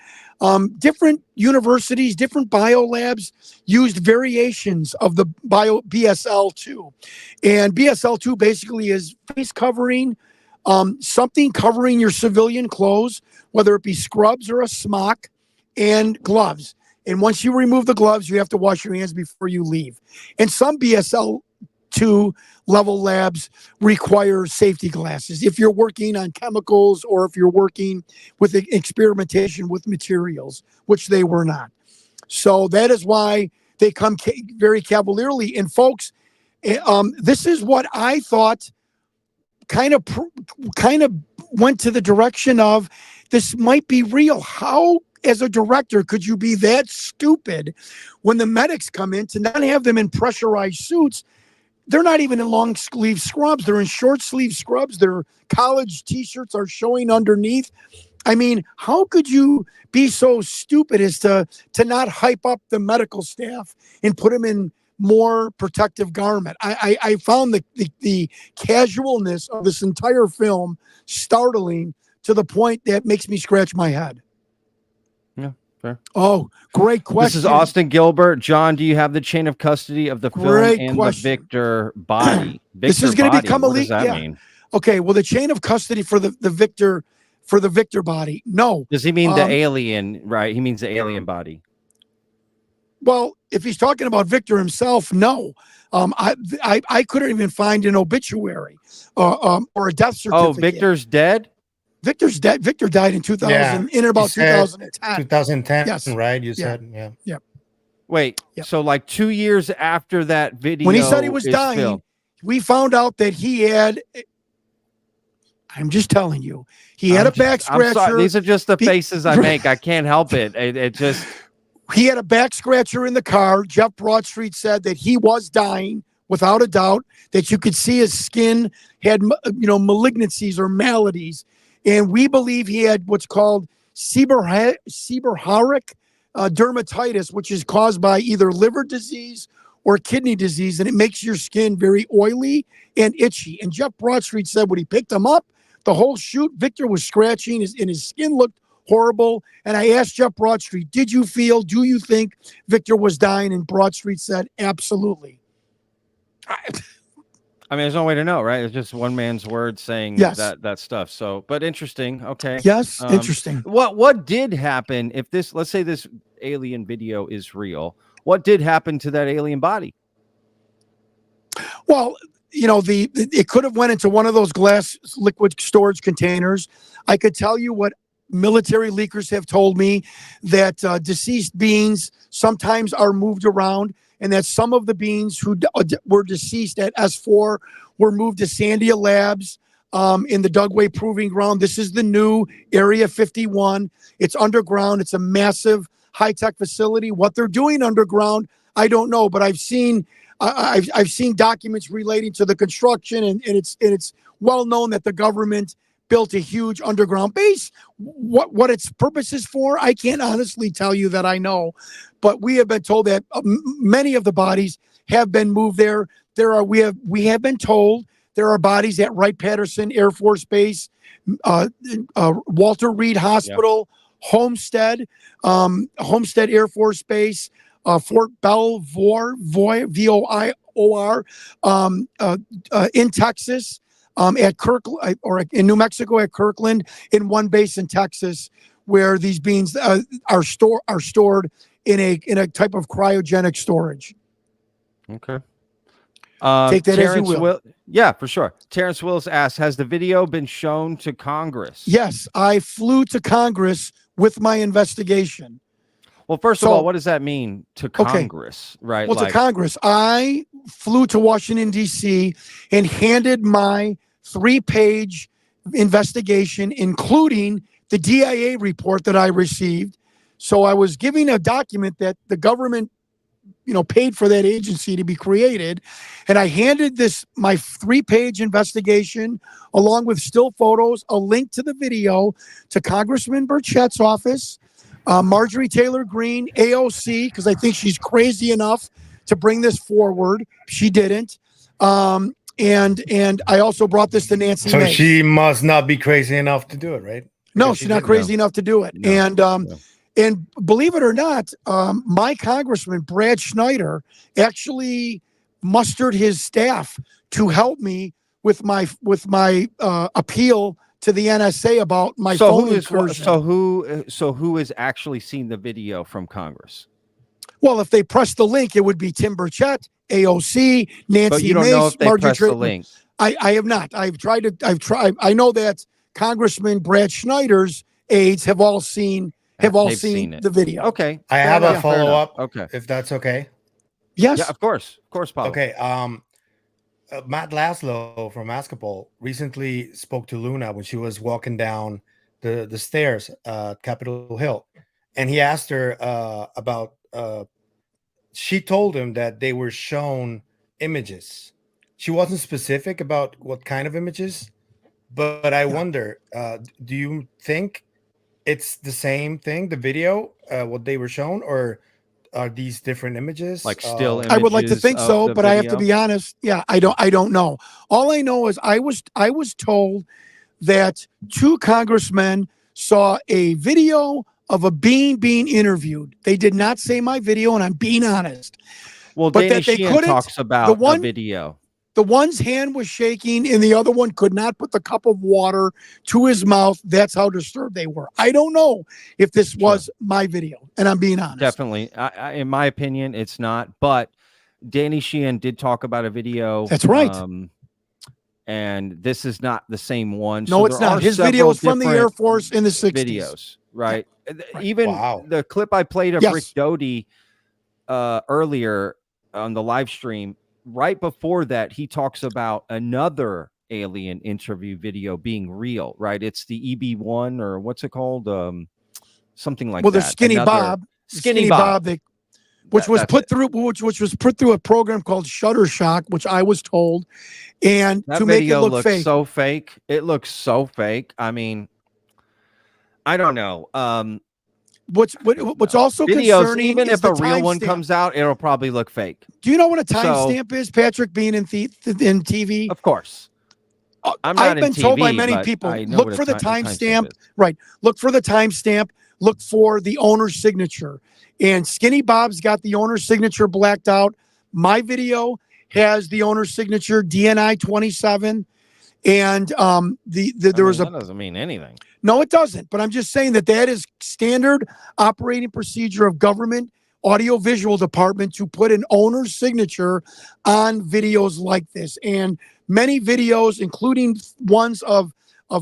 different universities, different biolabs used variations of the BSL-2. And BSL-2 basically is face covering, something covering your civilian clothes, whether it be scrubs or a smock, and gloves. And once you remove the gloves, you have to wash your hands before you leave. And some BSL-2 2 level labs require safety glasses if you're working on chemicals or if you're working with experimentation with materials, which they were not. So that is why they come very cavalierly. And folks, this is what I thought kind of went to the direction of this might be real. How, as a director, could you be that stupid when the medics come in to not have them in pressurized suits? They're not even in long sleeve scrubs. They're in short sleeve scrubs. Their college t-shirts are showing underneath. I mean, how could you be so stupid as to not hype up the medical staff and put them in more protective garment? I found the casualness of this entire film startling to the point that makes me scratch my head. Yeah, fair. Oh, great question. This is Austin Gilbert. John, do you have the chain of custody of the film and the Victor body? This is going to become what does that mean? Okay, well, the chain of custody for the Victor body. No. Does he mean the alien, right? He means the alien body. Well, if he's talking about Victor himself, no. I couldn't even find an obituary or a death certificate. Oh, Victor's dead? Victor's dead. Victor died in 2000, in about 2010. 2010, yes. Right? You said, yeah. Yeah. Wait, so like 2 years after that video, when he said he was dying, filmed, we found out that he had. I'm just telling you, he had a back scratcher. These are just the faces I make. I can't help it. It just. He had a back scratcher in the car. Jeff Broadstreet said that he was dying, without a doubt, that you could see his skin had, malignancies or maladies. And we believe he had what's called seborrheic dermatitis, which is caused by either liver disease or kidney disease. And it makes your skin very oily and itchy. And Jeff Broadstreet said when he picked him up, the whole shoot, Victor was scratching and his skin looked horrible. And I asked Jeff Broadstreet, do you think Victor was dying? And Broadstreet said, absolutely. I mean, there's no way to know, right? It's just one man's word saying that stuff. So, but interesting. Okay. Yes. Interesting. What did happen if let's say this alien video is real? What did happen to that alien body? Well, it could have went into one of those glass liquid storage containers. I could tell you what military leakers have told me, that deceased beings sometimes are moved around, and that some of the beings who were deceased at S4 were moved to Sandia Labs in the Dugway Proving Ground. This is the new Area 51. It's underground. It's a massive high-tech facility. What they're doing underground, I don't know, but I've seen documents relating to the construction, and it's well known that the government built a huge underground base. What its purpose is for, I can't honestly tell you that I know, but we have been told that many of the bodies have been moved there. We have been told there are bodies at Wright-Patterson Air Force Base, Walter Reed Hospital, Homestead Air Force Base, Fort Belvoir, VOIOR, in Texas. At Kirkland or in New Mexico at Kirkland, in one base in Texas, where these beans are stored in a type of cryogenic storage. Okay. Take that as you will. Yeah, for sure. Terrence Willis asks, has the video been shown to Congress? Yes, I flew to Congress with my investigation. Well, first of all, what does that mean to Congress? Right. Well, to Congress, I flew to Washington, D.C. and handed my 3-page investigation, including the DIA report that I received. So I was giving a document that the government, paid for that agency to be created. And I handed my 3-page investigation, along with still photos, a link to the video, to Congressman Burchett's office, Marjorie Taylor Greene, AOC, because I think she's crazy enough to bring this forward. She didn't. And I also brought this to Nancy Mace. She must not be crazy enough to do it, right? No, she's not crazy enough to do it. No. And believe it or not, my congressman, Brad Schneider, actually mustered his staff to help me with my appeal to the NSA about my phone incursion. So who has actually seen the video from Congress? Well, if they press the link, it would be Tim Burchett, AOC, Nancy But you don't know Mace, if they Marjorie press the Taylor. link. I have not. I've tried. I know that Congressman Brad Schneider's aides have all seen They've seen it. the video. Okay. I Fair have enough, a fair enough. follow-up, Okay. if that's okay. Yes. Yeah, of course, Pavo. Okay. Matt Laszlo from Askapol recently spoke to Luna when she was walking down the stairs at Capitol Hill, and he asked her about. She told him that they were shown images. She wasn't specific about what kind of images, but I wonder, do you think it's the same thing, the video, what they were shown, or are these different images? Like still I would like to images think of so, the but I have to video? be honest. Yeah, I don't know. All I know is I was told that 2 congressmen saw a video of a being being interviewed. They did not say my video, and I'm being honest. Well, But Danny that they Sheehan couldn't- talks about the one- the video. The one's hand was shaking, and the other one could not put the cup of water to his mouth. That's how disturbed they were. I don't know if this was my video, and I'm being honest. Definitely. In my opinion, it's not. But Danny Sheehan did talk about a video. That's right. And this is not the same one. No, So it's there not. are His video several is from the Air different Force in the 60s. videos, right? Even Wow. the clip I played of Yes. Rick Doty earlier on the live stream, right before that, he talks about another alien interview video being real, right? It's the EB1 or what's it called? Something like Well, that. there's Skinny Bob. Skinny Bob. Which was That's put it. through a program called Shutterstock, which I was told, and That to make it video look looks fake. so fake. It looks so fake. I mean, I don't know. What's also Videos, concerning even is if the a real one timestamp. comes out, it'll probably look fake. Do you know what a So- timestamp is, Patrick? Being in TV, Of course. I'm not I've in been told by TV, many but people, I know look what a for the a timestamp. is. Right. Look for the timestamp. Look for the owner's signature. And Skinny Bob's got the owner's signature blacked out. My video has the owner's signature, DNI 27. And there was that doesn't mean anything. No, it doesn't. But I'm just saying that is standard operating procedure of government audiovisual department to put an owner's signature on videos like this. And many videos, including ones of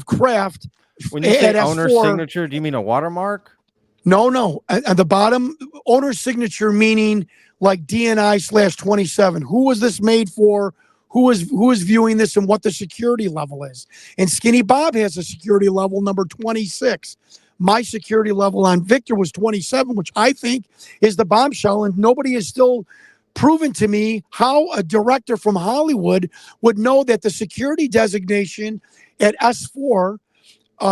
Kraft. When you say at owner's S4 signature, do you mean a watermark? No. At the bottom, owner's signature meaning like DNI/27. Who was this made for? Who is viewing this and what the security level is? And Skinny Bob has a security level number 26. My security level on Victor was 27, which I think is the bombshell. And nobody has still proven to me how a director from Hollywood would know that the security designation at S4,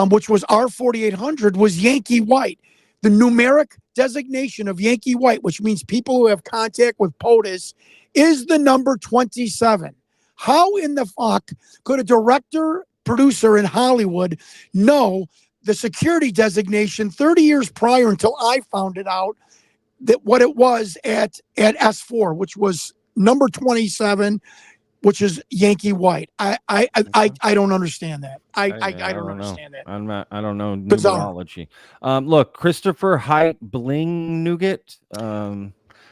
which was R4800, was Yankee White. The numeric designation of Yankee White, which means people who have contact with POTUS, is the number 27. How in the fuck could a producer in Hollywood know the security designation 30 years prior until I found it out that what it was at S4, which was number 27, which is Yankee White. I don't understand that. I don't understand that. I don't know Bizarre. numerology. Look, Christopher Height Bling Nougat.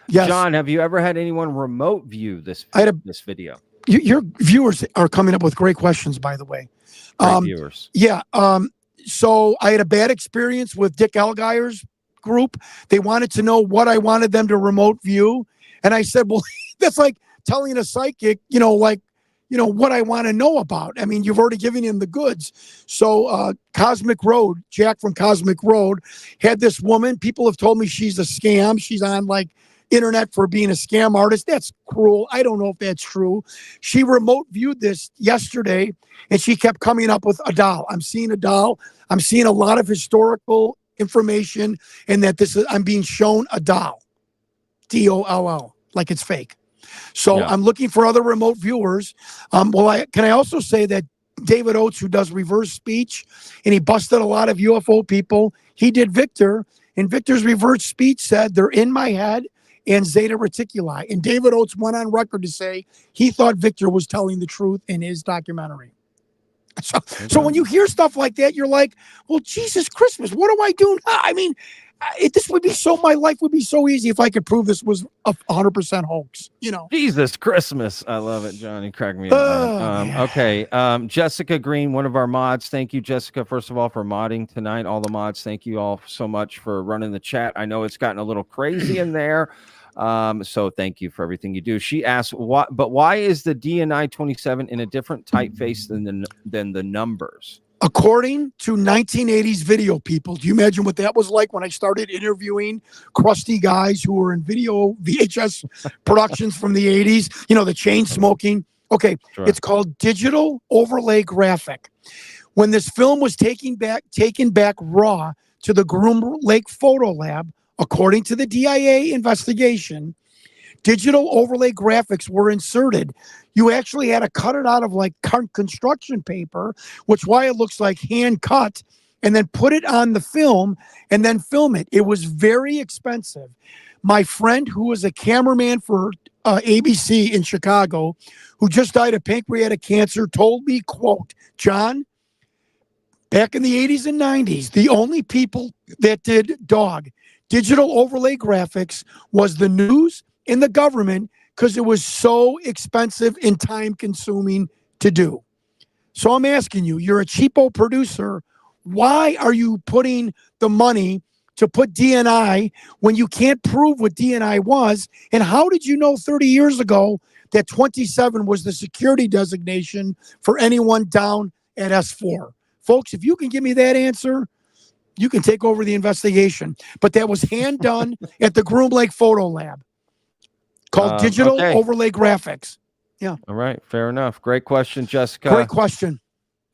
Yes. John, have you ever had anyone remote view this this video? Your viewers are coming up with great questions, by the way. Great viewers. Yeah. So I had a bad experience with Dick Elgire's group. They wanted to know what I wanted them to remote view. And I said, well, that's like telling a psychic, what I want to know about. I mean, you've already given him the goods. So Cosmic Road, Jack from Cosmic Road, had this woman. People have told me she's a scam. She's on internet for being a scam artist. That's cruel. I don't know if that's true. She remote viewed this yesterday, and she kept coming up with a doll. I'm seeing a doll. I'm seeing a lot of historical information, and that I'm being shown a doll. DOLL, like it's fake. So Yeah. I'm looking for other remote viewers. Can I also say that David Oates, who does reverse speech, and he busted a lot of UFO people, he did Victor, and Victor's reverse speech said they're in my head and Zeta Reticuli. And David Oates went on record to say he thought Victor was telling the truth in his documentary. So when you hear stuff like that, you're like, well, Jesus Christmas, what do I do now? I mean, this would be so, my life would be so easy if I could prove this was 100% hoax, you know. Jesus Christmas. I love it, Johnny. Crack me up. Okay. Jessica Green, one of our mods. Thank you, Jessica, first of all, for modding tonight. All the mods, thank you all so much for running the chat. I know it's gotten a little crazy in there. So thank you for everything you do. She asked, why is the DNI 27 in a different typeface than the numbers? According to 1980s video people, do you imagine what that was like when I started interviewing crusty guys who were in video VHS productions from the 80s? You know, the chain smoking. Okay, sure. It's called digital overlay graphic. When this film was taken back raw to the Groom Lake Photo Lab, according to the DIA investigation, digital overlay graphics were inserted. You actually had to cut it out of like construction paper, which why it looks like hand cut, and then put it on the film and then film it. It was very expensive. My friend, who was a cameraman for ABC in Chicago, who just died of pancreatic cancer, told me, quote, John, back in the 80s and 90s, the only people that did digital overlay graphics was the news and the government, because it was so expensive and time consuming to do. So I'm asking you, you're a cheapo producer. Why are you putting the money to put DNI when you can't prove what DNI was? And how did you know 30 years ago that 27 was the security designation for anyone down at S4? Folks, if you can give me that answer, you can take over the investigation. But that was hand done at the Groom Lake Photo Lab, called digital overlay graphics. Yeah. All right. Fair enough. Great question, Jessica. Great question.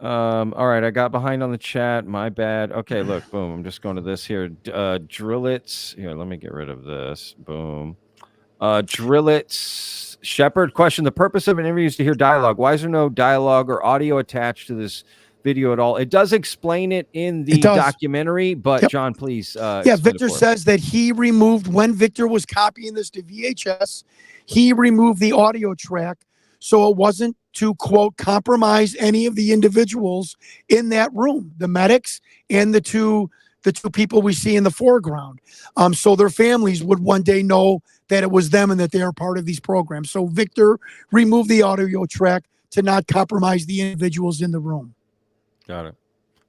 All right. I got behind on the chat. My bad. Okay. Look, boom. I'm just going to this here. Drillits. Here, let me get rid of this. Boom. Drillits. Shepard question. The purpose of an interview is to hear dialogue. Why is there no dialogue or audio attached to this video at all? It does explain it in the documentary, but yep. John, please. Victor says that he removed, when Victor was copying this to VHS, he removed the audio track so it wasn't to, quote, compromise any of the individuals in that room, the medics and the two people we see in the foreground. So their families would one day know that it was them and that they are part of these programs. So Victor removed the audio track to not compromise the individuals in the room. Got it.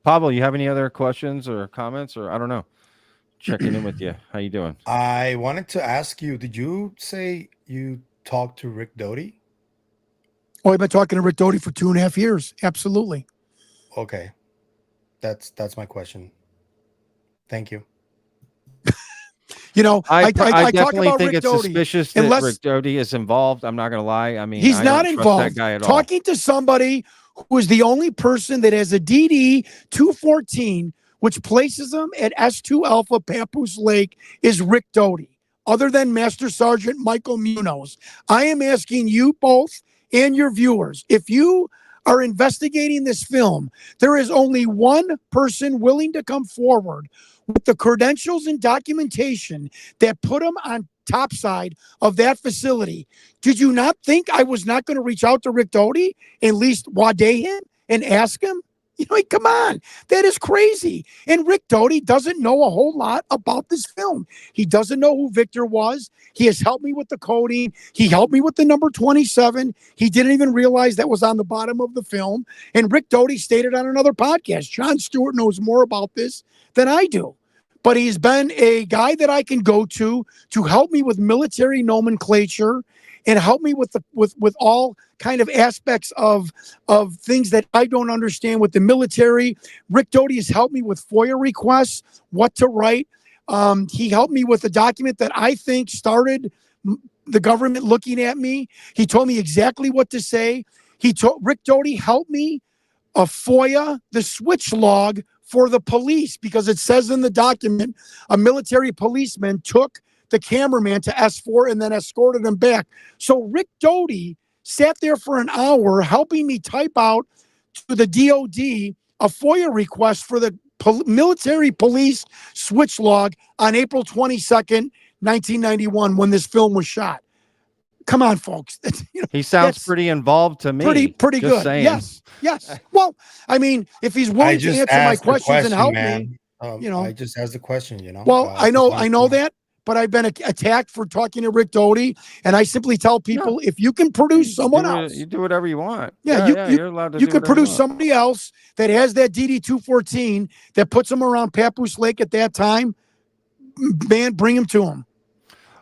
Pavo, you have any other questions or comments, or I don't know? Checking in with you. How you doing? I wanted to ask you, did you say you talked to Rick Doty? Oh, I've been talking to Rick Doty for 2.5 years. Absolutely. Okay. That's my question. Thank you. You know, I talk definitely about think Rick it's Doty. suspicious that Rick Doty is involved. I'm not going to lie. I mean, he's I not don't involved. Trust that guy at all. Talking to somebody who is the only person that has a DD 214, which places him at S2 Alpha Papoose Lake, is Rick Doty, other than Master Sergeant Michael Munoz. I am asking you both and your viewers, if you are investigating this film, there is only one person willing to come forward with the credentials and documentation that put him on top side of that facility. Did you not think I was not going to reach out to Rick Doty, at least wade him and ask him? You know, come on, that is crazy. And Rick Doty doesn't know a whole lot about this film. He doesn't know who Victor was. He has helped me with the coding. He helped me with the number 27. He didn't even realize that was on the bottom of the film. And Rick Doty stated on another podcast, Jon Stewart knows more about this than I do. But he's been a guy that I can go to help me with military nomenclature and help me with all kind of aspects of things that I don't understand with the military. Rick Doty has helped me with FOIA requests, what to write. He helped me with a document that I think started the government looking at me. He told me exactly what to say. Rick Doty helped me FOIA the switch log for the police, because it says in the document a military policeman took the cameraman to S4 and then escorted him back. So Rick Doty sat there for an hour helping me type out to the DOD a FOIA request for the military police switch log on April 22nd, 1991, when this film was shot. Come on, folks. You know, he sounds pretty involved to me. Pretty good. Saying. Yes. Well, I mean, if he's willing to answer my questions and help me. I just asked the question, Well, I know that, but I've been attacked for talking to Rick Doty, and I simply tell people, if you can produce someone else, you do whatever you want. Yeah, you're allowed to. You can produce somebody else that has that DD-214 that puts them around Papoose Lake at that time. Man, bring him to him.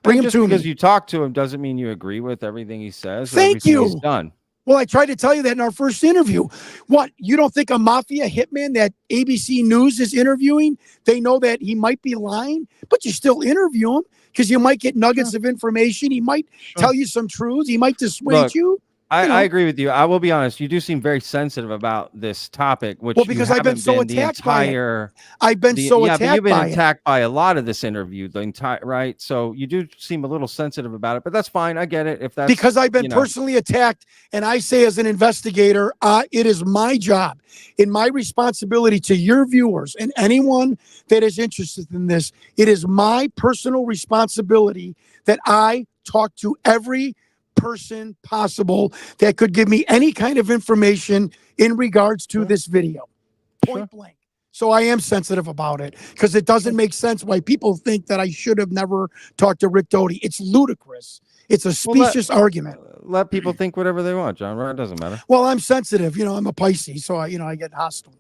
Bring him to me. Just because you talk to him doesn't mean you agree with everything he says. Thank you. He's done. Well, I tried to tell you that in our first interview. What, you don't think a mafia hitman that ABC News is interviewing, they know that he might be lying, but you still interview him because you might get nuggets of information. He might tell you some truths. He might dissuade you. I agree with you. I will be honest. You do seem very sensitive about this topic, which because I've been so attacked by it. I've been so attacked by it. You've been attacked by a lot of this interview, the entire right. So you do seem a little sensitive about it, but that's fine. I get it. If that's because I've been personally attacked, and I say as an investigator, it is my job and my responsibility to your viewers and anyone that is interested in this. It is my personal responsibility that I talk to every person possible that could give me any kind of information in regards to this video, point blank. So I am sensitive about it because it doesn't make sense why people think that I should have never talked to Rick Doty. It's ludicrous. It's a specious argument. Let people think whatever they want, John. Right? It doesn't matter. Well, I'm sensitive. I'm a Pisces, so I get hostile.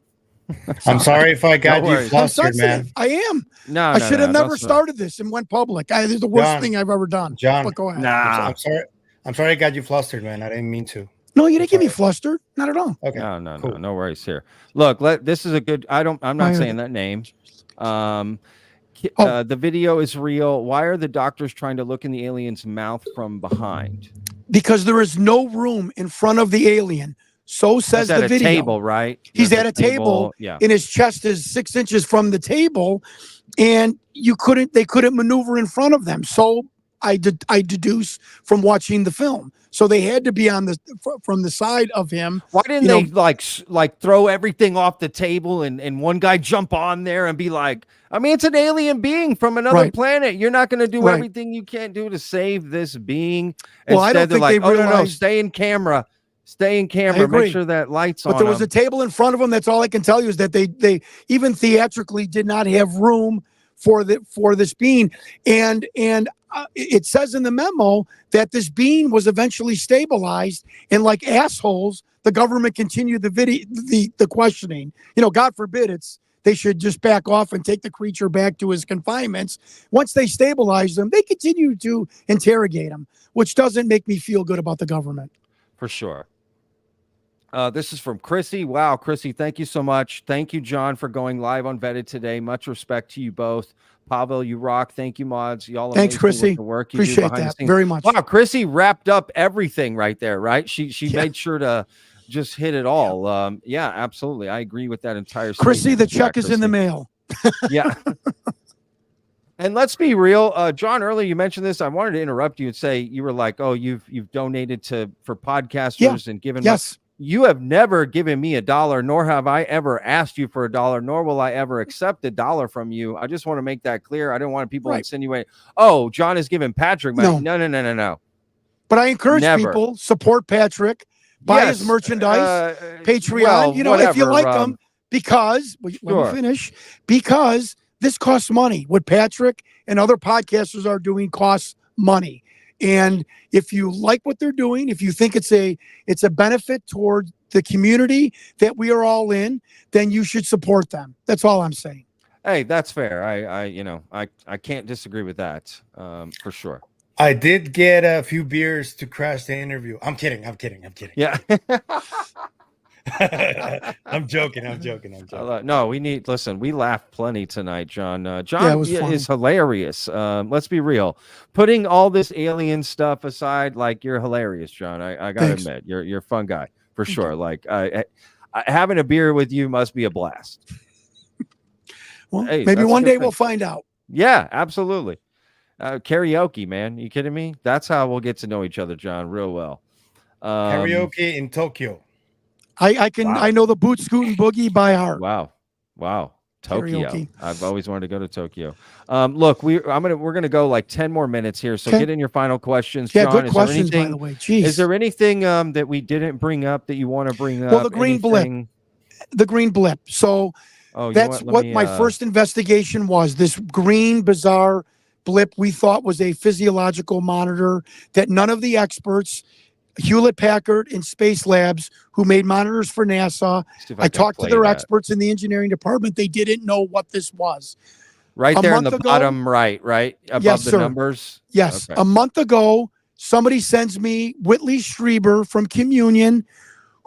I'm sorry if I got you flustered, man. I am. I should have never started this and went public. This is the worst thing I've ever done. John, but go ahead. I'm sorry I got you flustered, man. I didn't mean to. No, you didn't get me flustered. Not at all. Okay. No worries here. Look, this is a good. I'm not saying that name. The video is real. Why are the doctors trying to look in the alien's mouth from behind? Because there is no room in front of the alien. So says the video. He's at a table, right? He's at a table. Yeah. And his chest is 6 inches from the table, and they couldn't maneuver in front of them. So I deduce from watching the film. So they had to be from the side of him. Why didn't they like throw everything off the table and one guy jump on there and be like, I mean, it's an alien being from another planet. You're not going to do everything you can't do to save this being. Well, I don't think they realized. No, stay in camera. Stay in camera. Make sure that light's on. But there was a table in front of them. That's all I can tell you is that they even theatrically did not have room for this being. And it says in the memo that this being was eventually stabilized, and like assholes, the government continued the questioning. God forbid they should just back off and take the creature back to his confinements. Once they stabilize them, they continue to interrogate him, which doesn't make me feel good about the government. For sure. This is from Chrissy. Wow, Chrissy, thank you so much. Thank you, John, for going live on Vetted today. Much respect to you both. Pavo, you rock. Thank you, mods. Y'all thanks, Chrissy. The work you appreciate do behind that the scenes. very much. Wow, Chrissy wrapped up everything right there, right? She made sure to just hit it all. Yeah, absolutely. I agree with that entire Chrissy, the check is in the mail. Yeah. And let's be real, John, earlier you mentioned this. I wanted to interrupt you and say you were like, oh, you've donated for podcasters and given. Yes. You have never given me $1, nor have I ever asked you for $1, nor will I ever accept $1 from you. I just want to make that clear. I don't want people to insinuate, oh, John is giving Patrick money. No. But I encourage people, support Patrick, buy his merchandise, Patreon, well, whatever, if you like them, because, let me finish, because this costs money. What Patrick and other podcasters are doing costs money. And if you like what they're doing, if you think it's a benefit toward the community that we are all in, then you should support them. That's all I'm saying. Hey, that's fair. I can't disagree with that for sure. I did get a few beers to crash the interview. I'm kidding. Yeah. I'm joking. No, we laughed plenty tonight, John. John is hilarious. Let's be real. Putting all this alien stuff aside, like, you're hilarious, John. I gotta admit, you're a fun guy for sure. Like, having a beer with you must be a blast. Well, maybe one day we'll find out. Yeah, absolutely. Karaoke, man. You kidding me? That's how we'll get to know each other, John, real well. Karaoke in Tokyo. I know the Boot Scootin' Boogie by heart. Wow. Tokyo. Karaoke. I've always wanted to go to Tokyo. Look, we're gonna go like 10 more minutes here. So get in your final questions. Yeah, John, good questions, by the way. Jeez. Is there anything that we didn't bring up that you want to bring up? Well, the green blip. The green blip. So Oh, That's what my first investigation was. This green, bizarre blip we thought was a physiological monitor that none of the experts, Hewlett-Packard and Space Labs, who made monitors for NASA, I talked to their experts in the engineering department. They didn't know what this was. Right there in the bottom right above the numbers. Yes. Okay. A month ago, somebody sends me Whitley Strieber from Communion,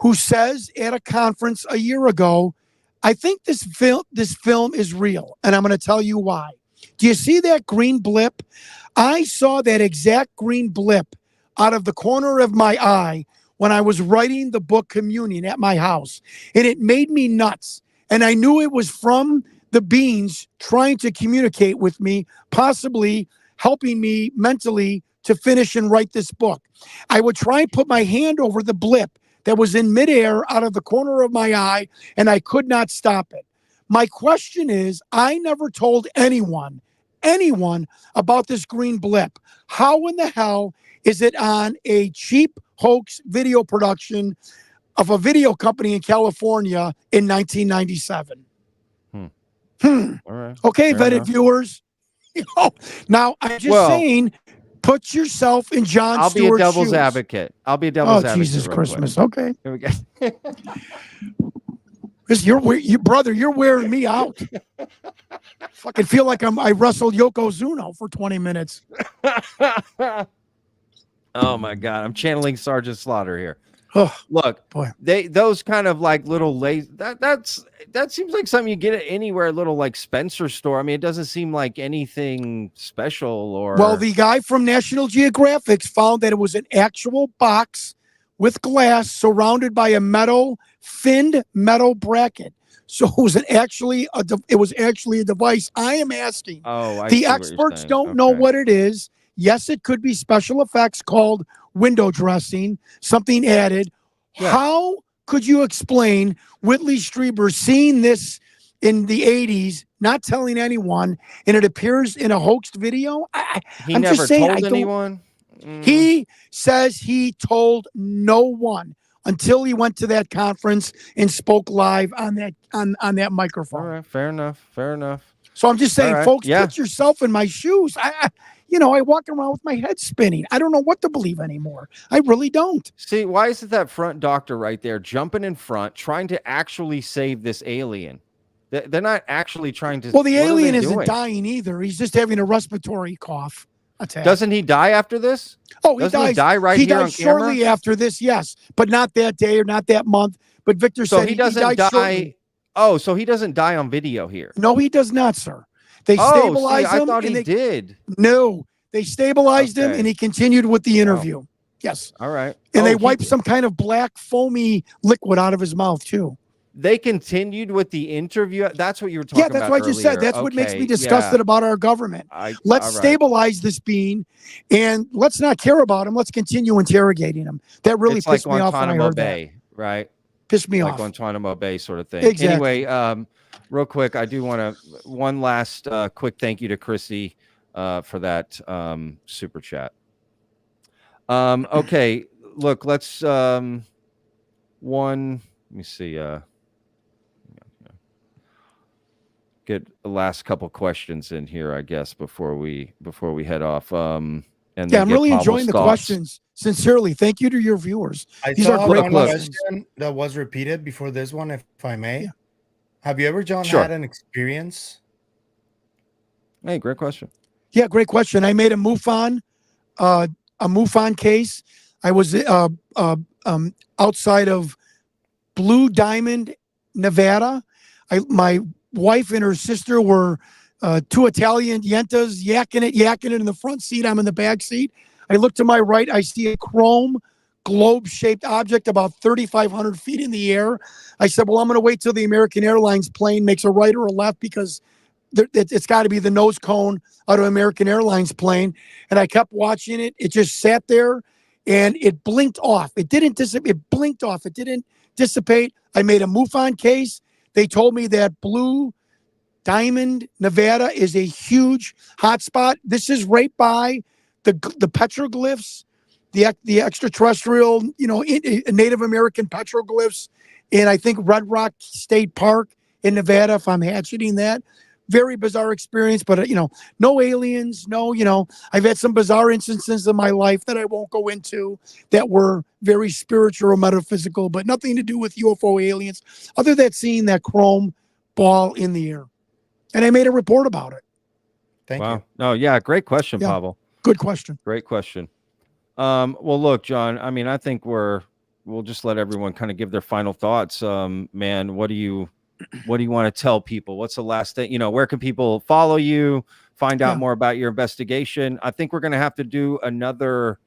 who says at a conference a year ago, I think this film is real, and I'm going to tell you why. Do you see that green blip? I saw that exact green blip out of the corner of my eye when I was writing the book Communion at my house, and it made me nuts. And I knew it was from the beings trying to communicate with me, possibly helping me mentally to finish and write this book. I would try and put my hand over the blip that was in midair out of the corner of my eye, and I could not stop it. My question is, I never told anyone about this green blip. How in the hell is it on a cheap hoax video production of a video company in California in 1997? All right. Okay, vetted viewers. Now I'm just saying, put yourself in Jon Stewart's shoes. I'll be a devil's advocate. advocate. Jesus Christmas. Quick. Okay. Here we go. Your brother, you're wearing me out. Fucking feel like I wrestled Yokozuna for 20 minutes. Oh my God. I'm channeling Sergeant Slaughter here. Oh, look, boy. Those kind of like little that seems like something you get at anywhere, a little like Spencer store. I mean, it doesn't seem like anything special or. Well, the guy from National Geographic found that it was an actual box with glass surrounded by a finned metal bracket. So it was actually a device. I am asking. Oh, the experts don't know what it is. Yes, it could be special effects called window dressing, something added. Yeah. How could you explain Whitley Strieber seeing this in the 80s, not telling anyone, and it appears in a hoaxed video? He never told anyone? He says he told no one until he went to that conference and spoke live on that microphone. All right, fair enough. So I'm just saying, folks, put yourself in my shoes. I walk around with my head spinning. I don't know what to believe anymore. I really don't. See, why isn't that front doctor right there jumping in front, trying to actually save this alien? They're not actually trying to. Well, the alien isn't dying either. He's just having a respiratory cough attack. Doesn't he die after this? Oh, he dies. He die right he here on dies shortly camera? After this, yes, but not that day or not that month. But Victor said he doesn't died die. Shortly. Oh, so he doesn't die on video here? No, he does not, sir. They stabilized him. I thought he did. No, they stabilized him, and he continued with the interview. Oh. Yes. All right. And they wiped some kind of black foamy liquid out of his mouth too. They continued with the interview. That's what you were talking about. Yeah, that's what I just said. That's what makes me disgusted about our government. Let's stabilize this being, and let's not care about him. Let's continue interrogating him. That really pissed me off when I heard that. Right? Pissed me off. Like Guantanamo Bay sort of thing. Exactly. Anyway, real quick, I do want to one last quick thank you to Chrissy for that super chat. Okay, look, let's let me see. Get the last couple questions in here, I guess, before we head off. And I'm really enjoying the questions. Sincerely, thank you to your viewers. These are great questions. That was repeated before this one, if I may. Yeah. Have you ever, John, had an experience? Hey, great question. Yeah, great question. I made a MUFON case. I was outside of Blue Diamond, Nevada. My wife and her sister were two Italian yentas yakking it in the front seat. I'm in the back seat. I look to my right. I see a chrome globe-shaped object about 3,500 feet in the air. I said, well, I'm going to wait till the American Airlines plane makes a right or a left because it's got to be the nose cone out of American Airlines plane. And I kept watching it. It just sat there and it blinked off. It didn't dissipate. It blinked off. It didn't dissipate. I made a MUFON case. They told me that Blue Diamond, Nevada is a huge hotspot. This is right by the petroglyphs, the extraterrestrial, Native American petroglyphs in, I think, Red Rock State Park in Nevada, if I'm hatcheting that. Very bizarre experience, but no aliens, no, I've had some bizarre instances in my life that I won't go into that were very spiritual or metaphysical, but nothing to do with UFO aliens, other than seeing that chrome ball in the air. And I made a report about it. Thank you. No, yeah, great question, Yeah. Pavo. Good question. Great question. Well, look, John, I mean, I think we'll just let everyone kind of give their final thoughts. Man, what do you want to tell people? What's the last thing, where can people follow you, find out more about your investigation? I think we're going to have to do another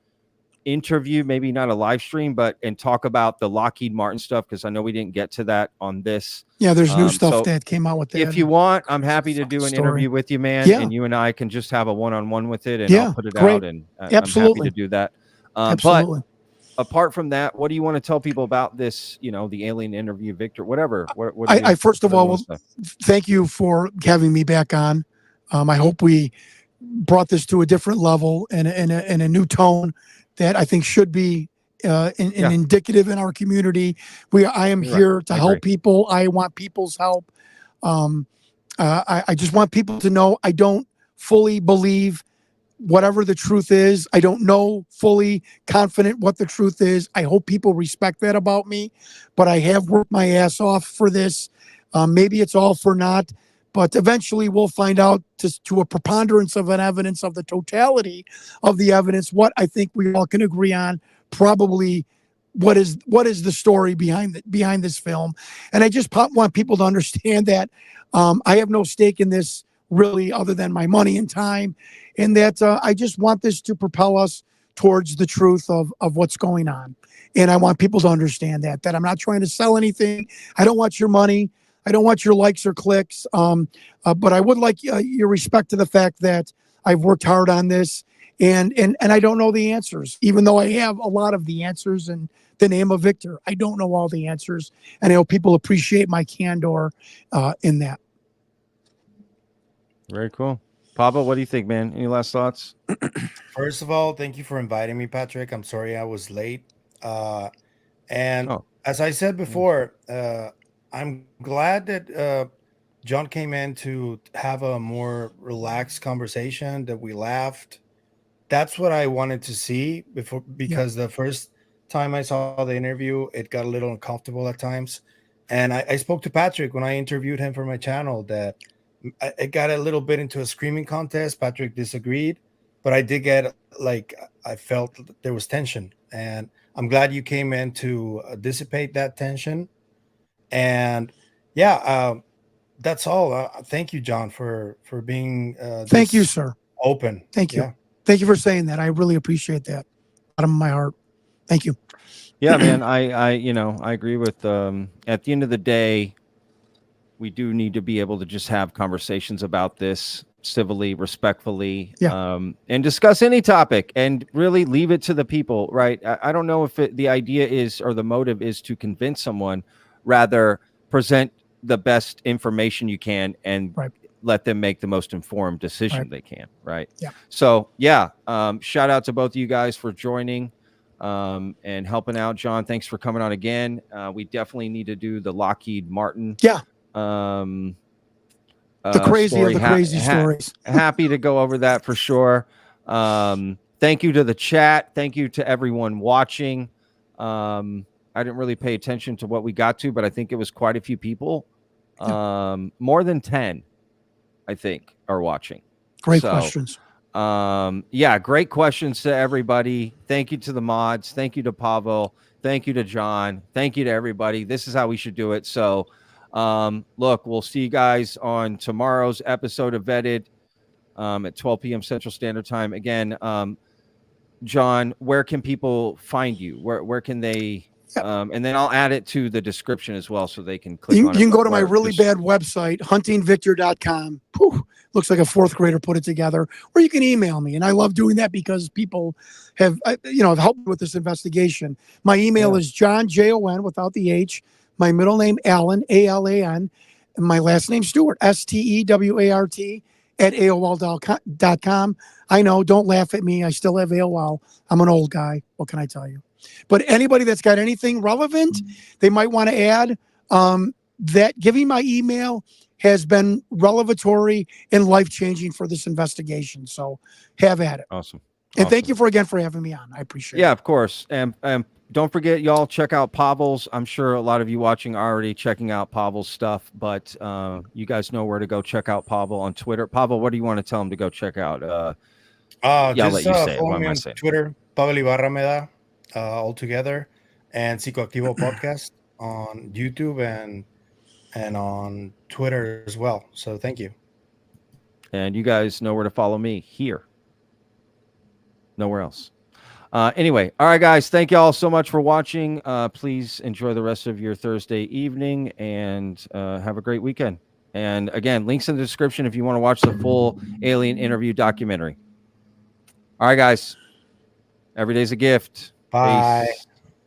interview, maybe not a live stream, and talk about the Lockheed Martin stuff, because I know we didn't get to that on this. Yeah, there's new stuff so that came out with that. if you want, I'm happy to do an interview with you, man. Yeah. And you and I can just have a one-on-one with it, and I'll put it out, and Absolutely. I'm happy to do that. Absolutely. But apart from that, what do you want to tell people about this, the alien interview, Victor, whatever? I first of all, thank you for having me back on. I hope we brought this to a different level and a new tone that I think should be indicative in our community. I am here to help people. I want people's help. I just want people to know I don't fully believe whatever the truth is. I don't know fully confident what the truth is. I hope people respect that about me, but I have worked my ass off for this. Maybe it's all for naught, but eventually we'll find out to a preponderance of an evidence of the totality of the evidence, what I think we all can agree on, probably what is the story behind this film. And I just want people to understand that I have no stake in this really, other than my money and time, and that I just want this to propel us towards the truth of what's going on. And I want people to understand that I'm not trying to sell anything. I don't want your money. I don't want your likes or clicks. But I would like your respect to the fact that I've worked hard on this, and I don't know the answers, even though I have a lot of the answers in the name of Victor. I don't know all the answers, and I hope people appreciate my candor in that. Very cool. Pavo, what do you think, man? Any last thoughts? First of all, thank you for inviting me, Patrick. I'm sorry I was late. As I said before, I'm glad that Jon came in to have a more relaxed conversation, that we laughed. That's what I wanted to see because the first time I saw the interview, it got a little uncomfortable at times. And I spoke to Patrick when I interviewed him for my channel that it got a little bit into a screaming contest. Patrick disagreed, but I did get, I felt there was tension, and I'm glad you came in to dissipate that tension. And that's all. Thank you, Jon, for being thank you, sir. Open. Thank you. Thank you for saying that. I really appreciate that. Bottom of my heart. Thank you. Yeah, man. I agree with at the end of the day, we do need to be able to just have conversations about this civilly, respectfully, and discuss any topic, and really leave it to the people, right? I don't know if the idea is, or the motive is, to convince someone. Rather, present the best information you can and let them make the most informed decision they can, right? Yeah. So, shout out to both of you guys for joining and helping out. Jon, thanks for coming on again. We definitely need to do the Lockheed Martin. Yeah. The crazy story. of the crazy stories. Happy to go over that for sure. Thank you to the chat. Thank you to everyone watching. I didn't really pay attention to what we got to, but I think it was quite a few people. More than 10, I think, are watching. Great questions. Great questions to everybody. Thank you to the mods. Thank you to Pavo. Thank you to Jon. Thank you to everybody. This is how we should do it. So, look, we'll see you guys on tomorrow's episode of Vetted at 12 p.m. Central Standard Time. Again, Jon, where can people find you? Where can they... and then I'll add it to the description as well, so they can click on it. You can go to my really bad website, huntingvictor.com. Looks like a fourth grader put it together. Or you can email me, and I love doing that because people have helped me with this investigation. My email is Jon, Jon, without the H. My middle name, Alan, Alan, and my last name, Stewart, Stewart, at AOL.com. I know, don't laugh at me. I still have AOL. I'm an old guy. What can I tell you? But anybody that's got anything relevant they might want to add, that giving my email has been revelatory and life-changing for this investigation. So have at it. Awesome. And thank you again for having me on. I appreciate it. Yeah, of course. And don't forget, y'all, check out Pavo's. I'm sure a lot of you watching are already checking out Pavo's stuff, but you guys know where to go check out Pavo on Twitter. Pavo, what do you want to tell them to go check out? I'll let you say it. What am I saying? Twitter, Pavo Ibarra me da, all together, and Psicoactivo Podcast on YouTube and on Twitter as well. So thank you. And you guys know where to follow me here. Nowhere else. Anyway, all right, guys, thank you all so much for watching. Please enjoy the rest of your Thursday evening and have a great weekend. And again, links in the description if you want to watch the full alien interview documentary. All right, guys. Every day's a gift. Bye. Peace.